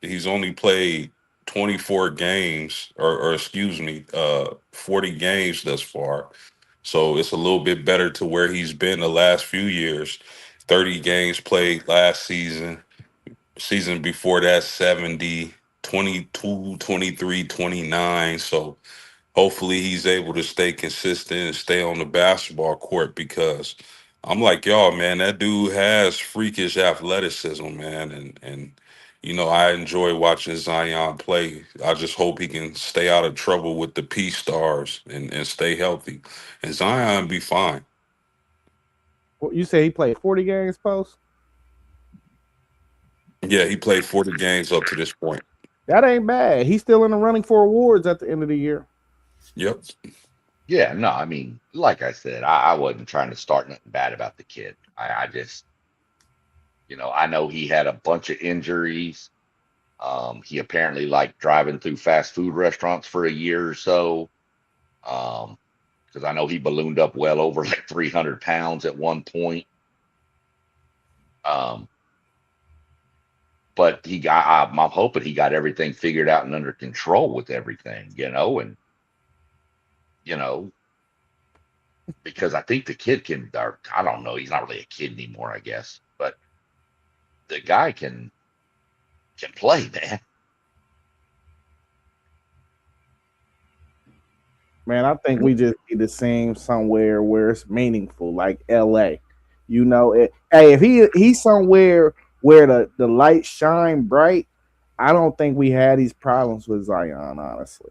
He's only played 24 games, or excuse me, 40 games thus far. So it's a little bit better to where he's been the last few years. 30 games played last season. Season before that, 70, 22, 23, 29. So hopefully he's able to stay consistent and stay on the basketball court because I'm like y'all, man, that dude has freakish athleticism, man. And I enjoy watching Zion play. I just hope he can stay out of trouble with the P stars and stay healthy. And Zion be fine. You say he played 40 games post? Yeah, he played 40 games up to this point. That ain't bad. He's still in the running for awards at the end of the year. Yep. Yeah, no, I mean, like I said, I wasn't trying to start nothing bad about the kid. I just, I know he had a bunch of injuries. He apparently liked driving through fast food restaurants for a year or so. Because I know he ballooned up well over like 300 pounds at one point. Um, but I'm hoping he got everything figured out and under control with everything, and you know, because I think the kid can, or I don't know, he's not really a kid anymore, I guess, but the guy can play, man. Man, I think we just need to see him somewhere where it's meaningful, like LA. Hey, if he's somewhere where the lights shine bright, I don't think we had these problems with Zion, honestly.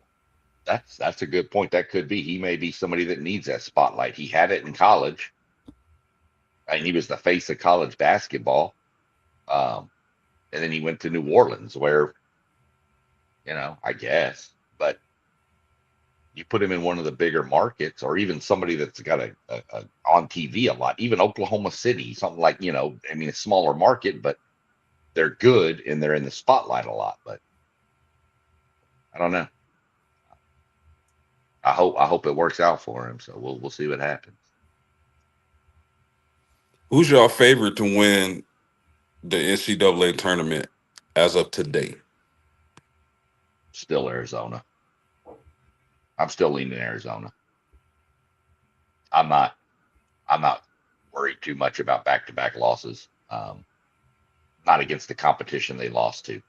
That's a good point. That could be. He may be somebody that needs that spotlight. He had it in college. I mean, he was the face of college basketball. And then he went to New Orleans, where, I guess, but you put him in one of the bigger markets, or even somebody that's got a on TV a lot, even Oklahoma City, something like, I mean, a smaller market, but they're good and they're in the spotlight a lot. But I don't know. I hope it works out for him. So we'll see what happens. Who's your favorite to win the NCAA tournament as of today? Still Arizona. I'm still leaning Arizona. I'm not worried too much about back-to-back losses. Not against the competition they lost to.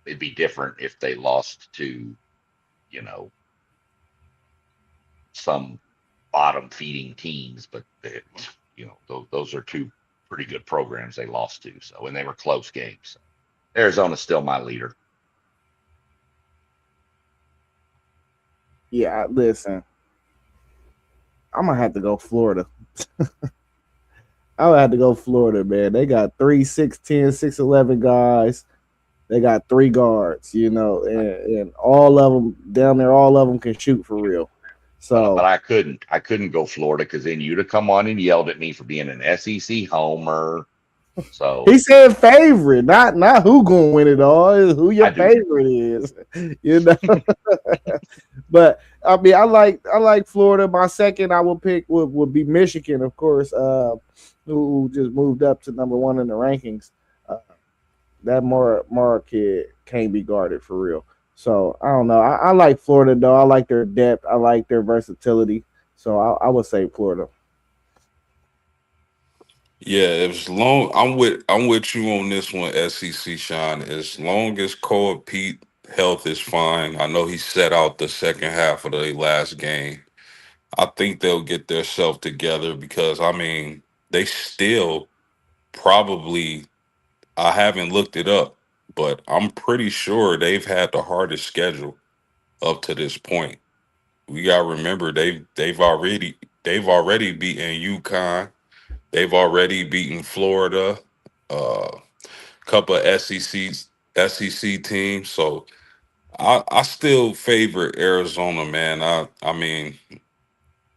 It'd be different if they lost to, some bottom feeding teams, but those are two pretty good programs they lost to. So, and they were close games. So Arizona's still my leader. Yeah, listen. I'm gonna have to go Florida. I would have to go Florida, man. They got 3 6'10", 6'11" guys. They got 3 guards, and all of them down there, all of them can shoot for real. So, but I couldn't go Florida, because then you'd have come on and yelled at me for being an SEC homer. So he said favorite, not who gonna win it all, who your favorite is, But I mean, I like Florida. My second I would pick would be Michigan, of course, who just moved up to number 1 in the rankings. That Mara kid can't be guarded for real. So I don't know. I like Florida though. I like their depth. I like their versatility. So I would say Florida. Yeah, as long I'm with you on this one, SEC Sean. As long as Cole Pete health is fine. I know he set out the second half of the last game. I think they'll get their self together, because I mean they still probably, I haven't looked it up, but I'm pretty sure they've had the hardest schedule up to this point. We gotta remember they've already beaten UConn. They've already beaten Florida, a couple of SEC teams. So I still favor Arizona, man. I mean,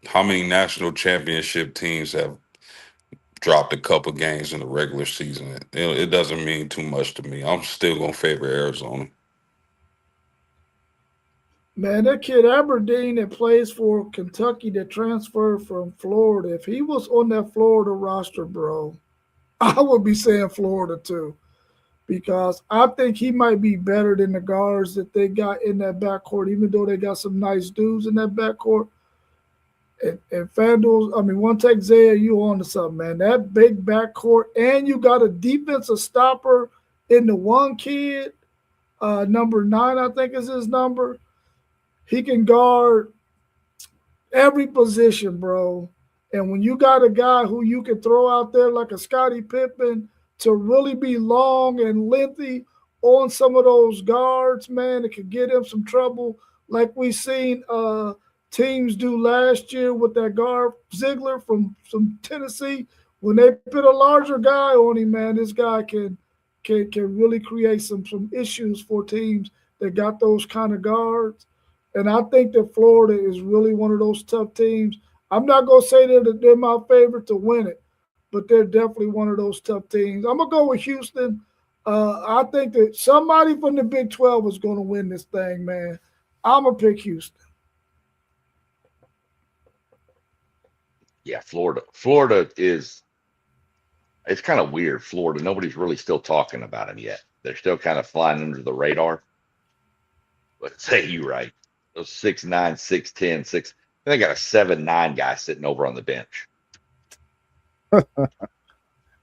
how many national championship teams have dropped a couple games in the regular season? It doesn't mean too much to me. I'm still gonna favor Arizona. Man, that kid Aberdeen that plays for Kentucky that transferred from Florida, if he was on that Florida roster, bro, I would be saying Florida too. Because I think he might be better than the guards that they got in that backcourt, even though they got some nice dudes in that backcourt. And FanDuel, I mean, one take Zaya, you on to something, man. That big backcourt, and you got a defensive stopper in the one kid, number 9, I think is his number. He can guard every position, bro. And when you got a guy who you can throw out there like a Scottie Pippen to really be long and lengthy on some of those guards, man, it could get him some trouble, like we seen teams do last year with that guard Ziegler from Tennessee. When they put a larger guy on him, man, this guy can really create some issues for teams that got those kind of guards. And I think that Florida is really one of those tough teams. I'm not going to say that they're my favorite to win it, but they're definitely one of those tough teams. I'm going to go with Houston. I think that somebody from the Big 12 is going to win this thing, man. I'm going to pick Houston. Yeah, Florida is, it's kind of weird. Florida, nobody's really still talking about them yet. They're still kind of flying under the radar. But say you right. Those 6'9", 6'10", 6. They got a 7'9" guy sitting over on the bench.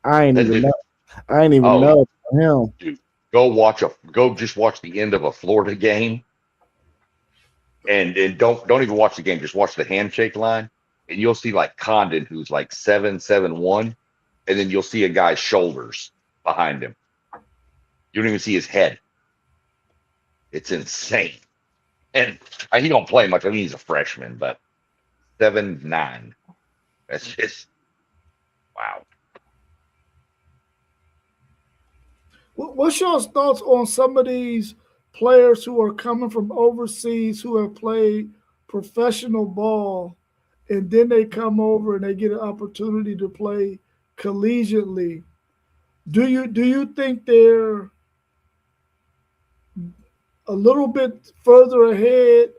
I ain't even know him. Dude, go just watch the end of a Florida game, and don't even watch the game. Just watch the handshake line, and you'll see like Condon, who's like 7'1", and then you'll see a guy's shoulders behind him. You don't even see his head. It's insane. And he don't play much. I mean, he's a freshman, but 7'9". That's just Wow. What's your thoughts on some of these players who are coming from overseas who have played professional ball and then they come over and they get an opportunity to play collegiately? Do you think they're a little bit further ahead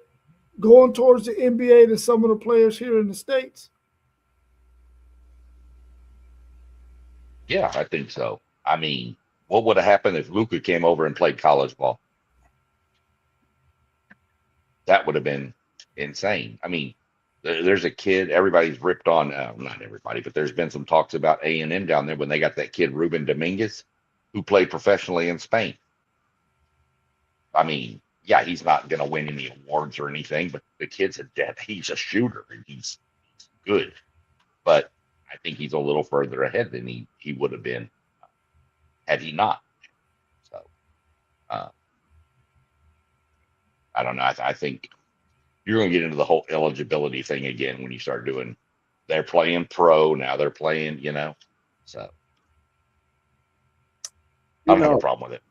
going towards the NBA than some of the players here in the States? Yeah, I think so. I mean, what would have happened if Luca came over and played college ball? That would have been insane. I mean, there's a kid. Everybody's ripped on. Not everybody, but there's been some talks about A&M down there when they got that kid Ruben Dominguez, who played professionally in Spain. I mean, yeah, he's not going to win any awards or anything, but the kid's a dead. He's a shooter and he's good. But I think he's a little further ahead than he would have been had he not. So uh, I don't know. I think you're going to get into the whole eligibility thing again when you start doing. They're playing pro now. They're playing, So I You don't have a know, problem with it.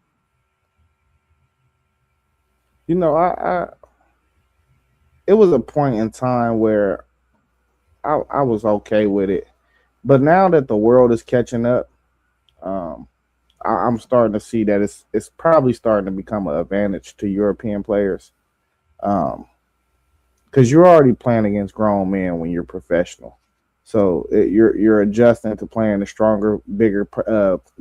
I it was a point in time where I was okay with it, but now that the world is catching up, um, I'm starting to see that it's probably starting to become an advantage to European players, because you're already playing against grown men when you're professional, so you're adjusting to playing the stronger, bigger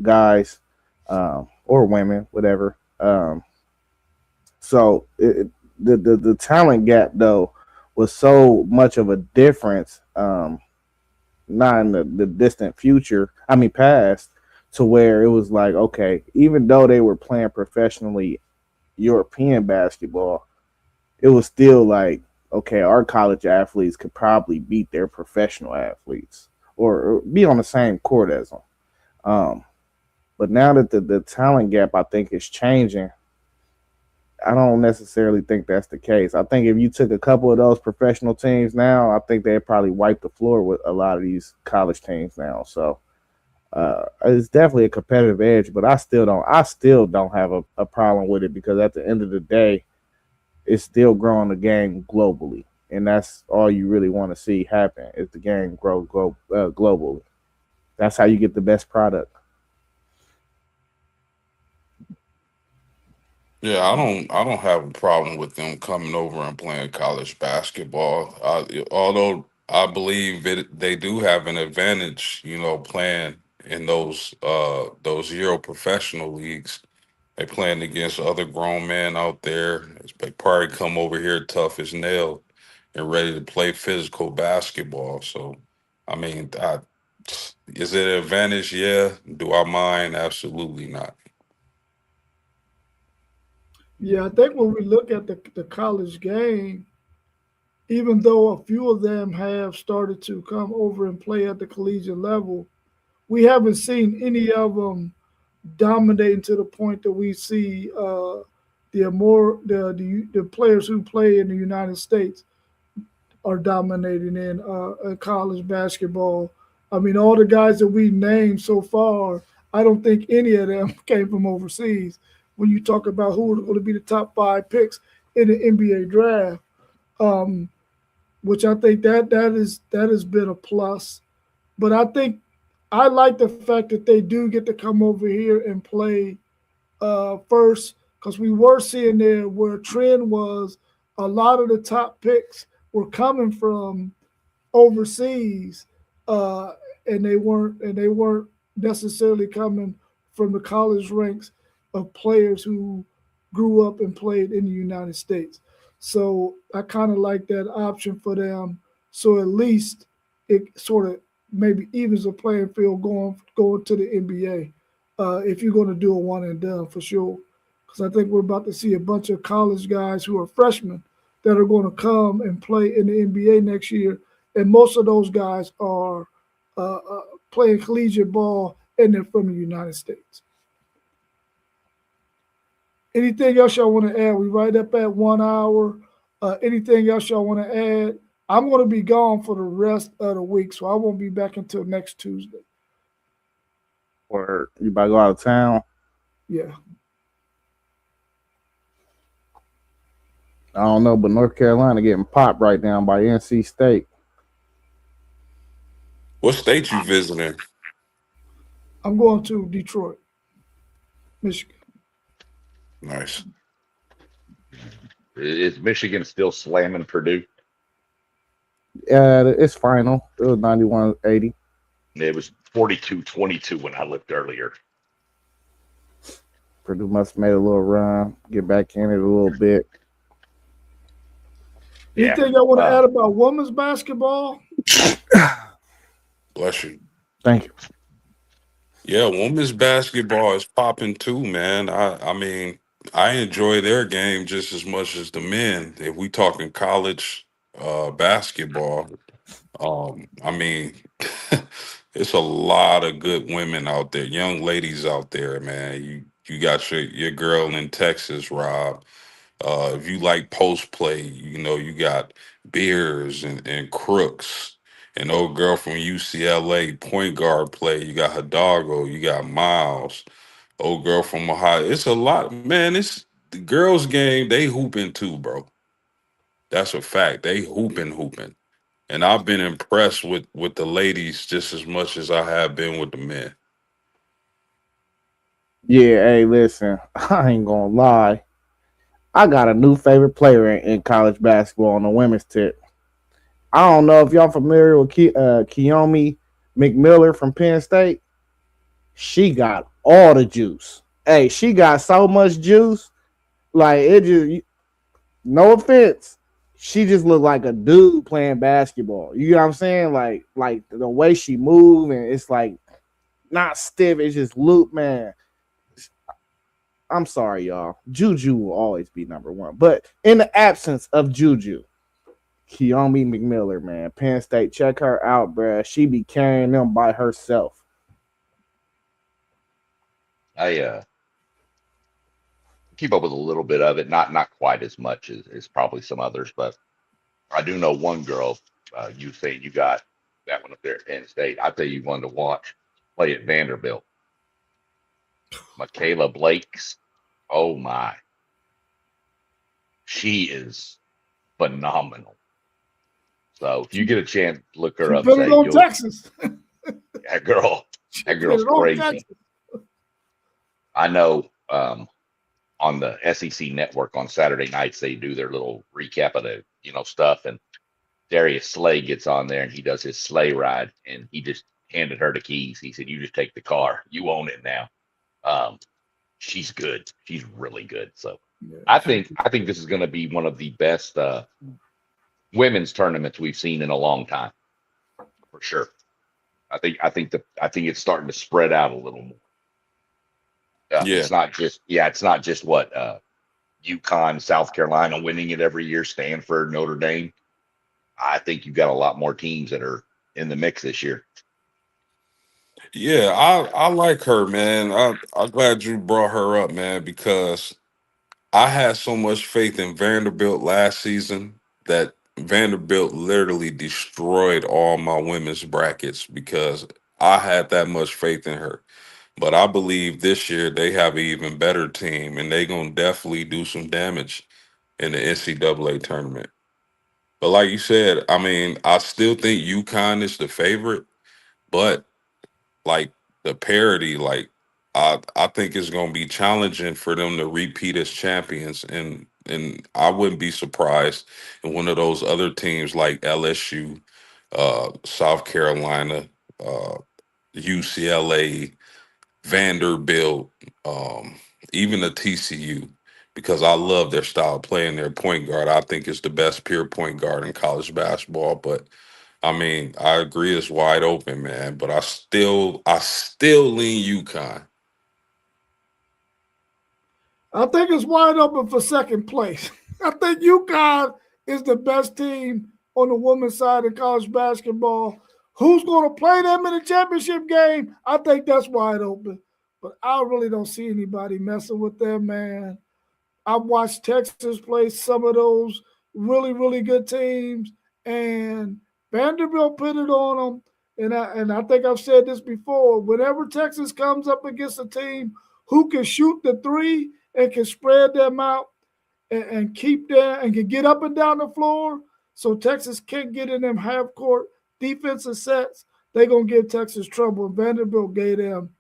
guys, or women, whatever. So the talent gap though was so much of a difference, not in the distant future. I mean past, to where it was like, okay, even though they were playing professionally European basketball, it was still like, okay, our college athletes could probably beat their professional athletes or be on the same court as them. Um, but now that the talent gap, I think, is changing, I don't necessarily think that's the case. I think if you took a couple of those professional teams now, I think they'd probably wipe the floor with a lot of these college teams now. So it's definitely a competitive edge, but I still don't have a problem with it, because at the end of the day, it's still growing the game globally, and that's all you really want to see happen is the game grow globally. That's how you get the best product. Yeah, I don't have a problem with them coming over and playing college basketball. Although I believe they do have an advantage, playing in those Euro professional leagues. They playing against other grown men out there. They probably come over here tough as nail and ready to play physical basketball. So, I mean, is it an advantage? Yeah. Do I mind? Absolutely not. Yeah, I think when we look at the college game, even though a few of them have started to come over and play at the collegiate level, we haven't seen any of them dominating to the point that we see the players who play in the United States are dominating in college basketball. I mean, all the guys that we named so far, I don't think any of them came from overseas. When you talk about who are going to be the top five picks in the NBA draft, um, which I think that has been a plus. But I think I like the fact that they do get to come over here and play first, because we were seeing there where a trend was a lot of the top picks were coming from overseas, uh, and they weren't necessarily coming from the college ranks of players who grew up and played in the United States. So I kind of like that option for them. So at least it sort of maybe evens the playing field going to the NBA. If you're going to do a one and done for sure, because I think we're about to see a bunch of college guys who are freshmen that are going to come and play in the NBA next year, and most of those guys are playing collegiate ball and they're from the United States. Anything else y'all want to add? We right up at 1 hour. Anything else y'all want to add? I'm going to be gone for the rest of the week, so I won't be back until next Tuesday. Or you about to go out of town? Yeah. I don't know, but North Carolina getting popped right now by NC State. What state you visiting? I'm going to Detroit, Michigan. Nice. Is Michigan still slamming Purdue? It's final. It was 91-80. It was 42-22 when I looked earlier. Purdue must have made a little run, get back in it a little bit. Anything I want to add about women's basketball? Bless you. Thank you. Yeah, women's basketball is popping too, man. I mean, I enjoy their game just as much as the men. If we talking college basketball, I mean, it's a lot of good women out there, young ladies out there, man. You got your girl in Texas, Rob. If you like post play, you got Beers and Crooks, an old girl from UCLA, point guard play. You got Hidalgo, you got Miles, old girl from Ohio. It's a lot, man. It's the girls' game. They hooping too, bro. That's a fact. They hooping, and I've been impressed with the ladies just as much as I have been with the men. Yeah, hey, listen, I ain't gonna lie. I got a new favorite player in college basketball on the women's tip. I don't know if y'all familiar with Kiyomi McMiller from Penn State. She got all the juice. Hey, she got so much juice. Like, it just, no offense, she just looked like a dude playing basketball. You know what I'm saying? Like the way she move, and it's like not stiff. It's just loop, man. I'm sorry, y'all. Juju will always be number one. But in the absence of Juju, Kiyomi McMiller, man, Penn State, check her out, bruh. She be carrying them by herself. I keep up with a little bit of it, not quite as much as probably some others, but I do know one girl. You say you got that one up there at Penn State. I tell you one to watch play at Vanderbilt. Michaela Blake's. Oh my, she is phenomenal. So if you get a chance, look her up. Put it on Texas. That girl's crazy. I know on the SEC network on Saturday nights they do their little recap of the stuff, and Darius Slay gets on there and he does his sleigh ride, and he just handed her the keys. He said, "You just take the car. You own it now." She's good. She's really good. So yeah, I think this is going to be one of the best women's tournaments we've seen in a long time, for sure. I think it's starting to spread out a little more. Yeah. It's not just what UConn, South Carolina winning it every year, Stanford, Notre Dame. I think you've got a lot more teams that are in the mix this year. Yeah, I like her, man. I'm glad you brought her up, man, because I had so much faith in Vanderbilt last season that Vanderbilt literally destroyed all my women's brackets because I had that much faith in her. But I believe this year they have an even better team, and they're going to definitely do some damage in the NCAA tournament. But like you said, I mean, I still think UConn is the favorite, but like the parity, like I think it's gonna be challenging for them to repeat as champions, and I wouldn't be surprised in one of those other teams like LSU, South Carolina, UCLA, Vanderbilt, even a TCU, because I love their style of playing their point guard. I think it's the best pure point guard in college basketball, but I mean, I agree it's wide open, man, but I still lean UConn. I think it's wide open for second place. I think UConn is the best team on the women's side of college basketball. Who's going to play them in the championship game? I think that's wide open. But I really don't see anybody messing with them, man. I've watched Texas play some of those really, really good teams, and Vanderbilt put it on them. and I think I've said this before, whenever Texas comes up against a team who can shoot the three and can spread them out and keep them and can get up and down the floor, so Texas can't get in them half court defensive sets, they're going to give Texas trouble. Vanderbilt gave them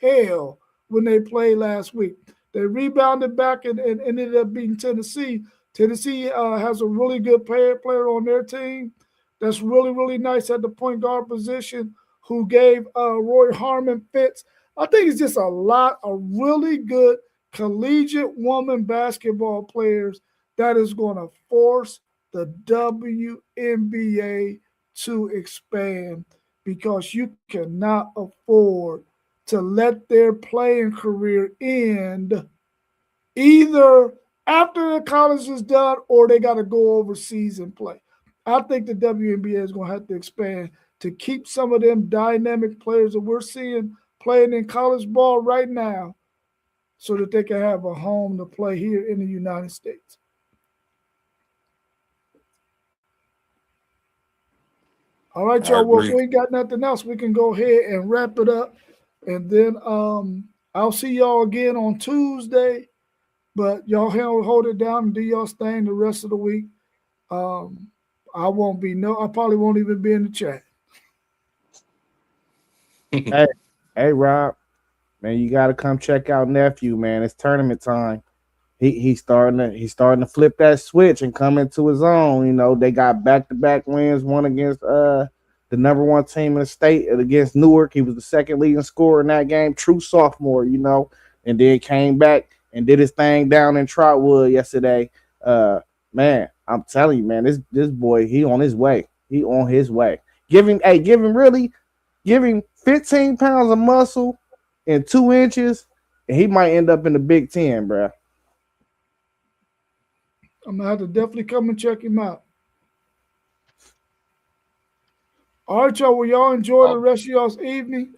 hell when they played last week. They rebounded back and ended up beating Tennessee. Tennessee has a really good player on their team that's really, really nice at the point guard position, who gave Roy Harmon fits. I think it's just a lot of really good collegiate woman basketball players that is going to force the WNBA to expand, because you cannot afford to let their playing career end either after the college is done or they got to go overseas and play. I think the WNBA is going to have to expand to keep some of them dynamic players that we're seeing playing in college ball right now, so that they can have a home to play here in the United States. All right, y'all. Well, if we ain't got nothing else, we can go ahead and wrap it up. And then I'll see y'all again on Tuesday. But y'all hold it down and do y'all thing the rest of the week. I probably won't even be in the chat. Hey, Rob, man, you got to come check out nephew, man. It's tournament time. He's starting to flip that switch and come into his own. You know, they got back-to-back wins, one against the number one team in the state against Newark. He was the second leading scorer in that game, true sophomore, you know, and then came back and did his thing down in Trotwood yesterday. Man, I'm telling you, man, this boy, he on his way. He on his way. Give him 15 pounds of muscle and 2 inches, and he might end up in the Big Ten, bro. I'm gonna have to definitely come and check him out. All right, y'all. Will y'all enjoy the rest of y'all's evening?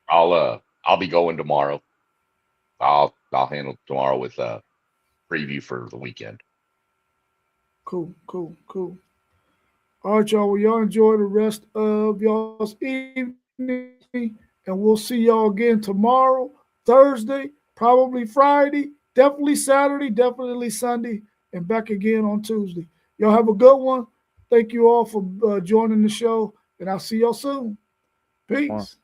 I'll be going tomorrow. I'll handle tomorrow with a preview for the weekend. Cool. All right, y'all. Well, y'all enjoy the rest of y'all's evening, and we'll see y'all again tomorrow, Thursday, probably Friday, definitely Saturday, definitely Sunday, and back again on Tuesday. Y'all have a good one. Thank you all for joining the show, and I'll see y'all soon. Peace.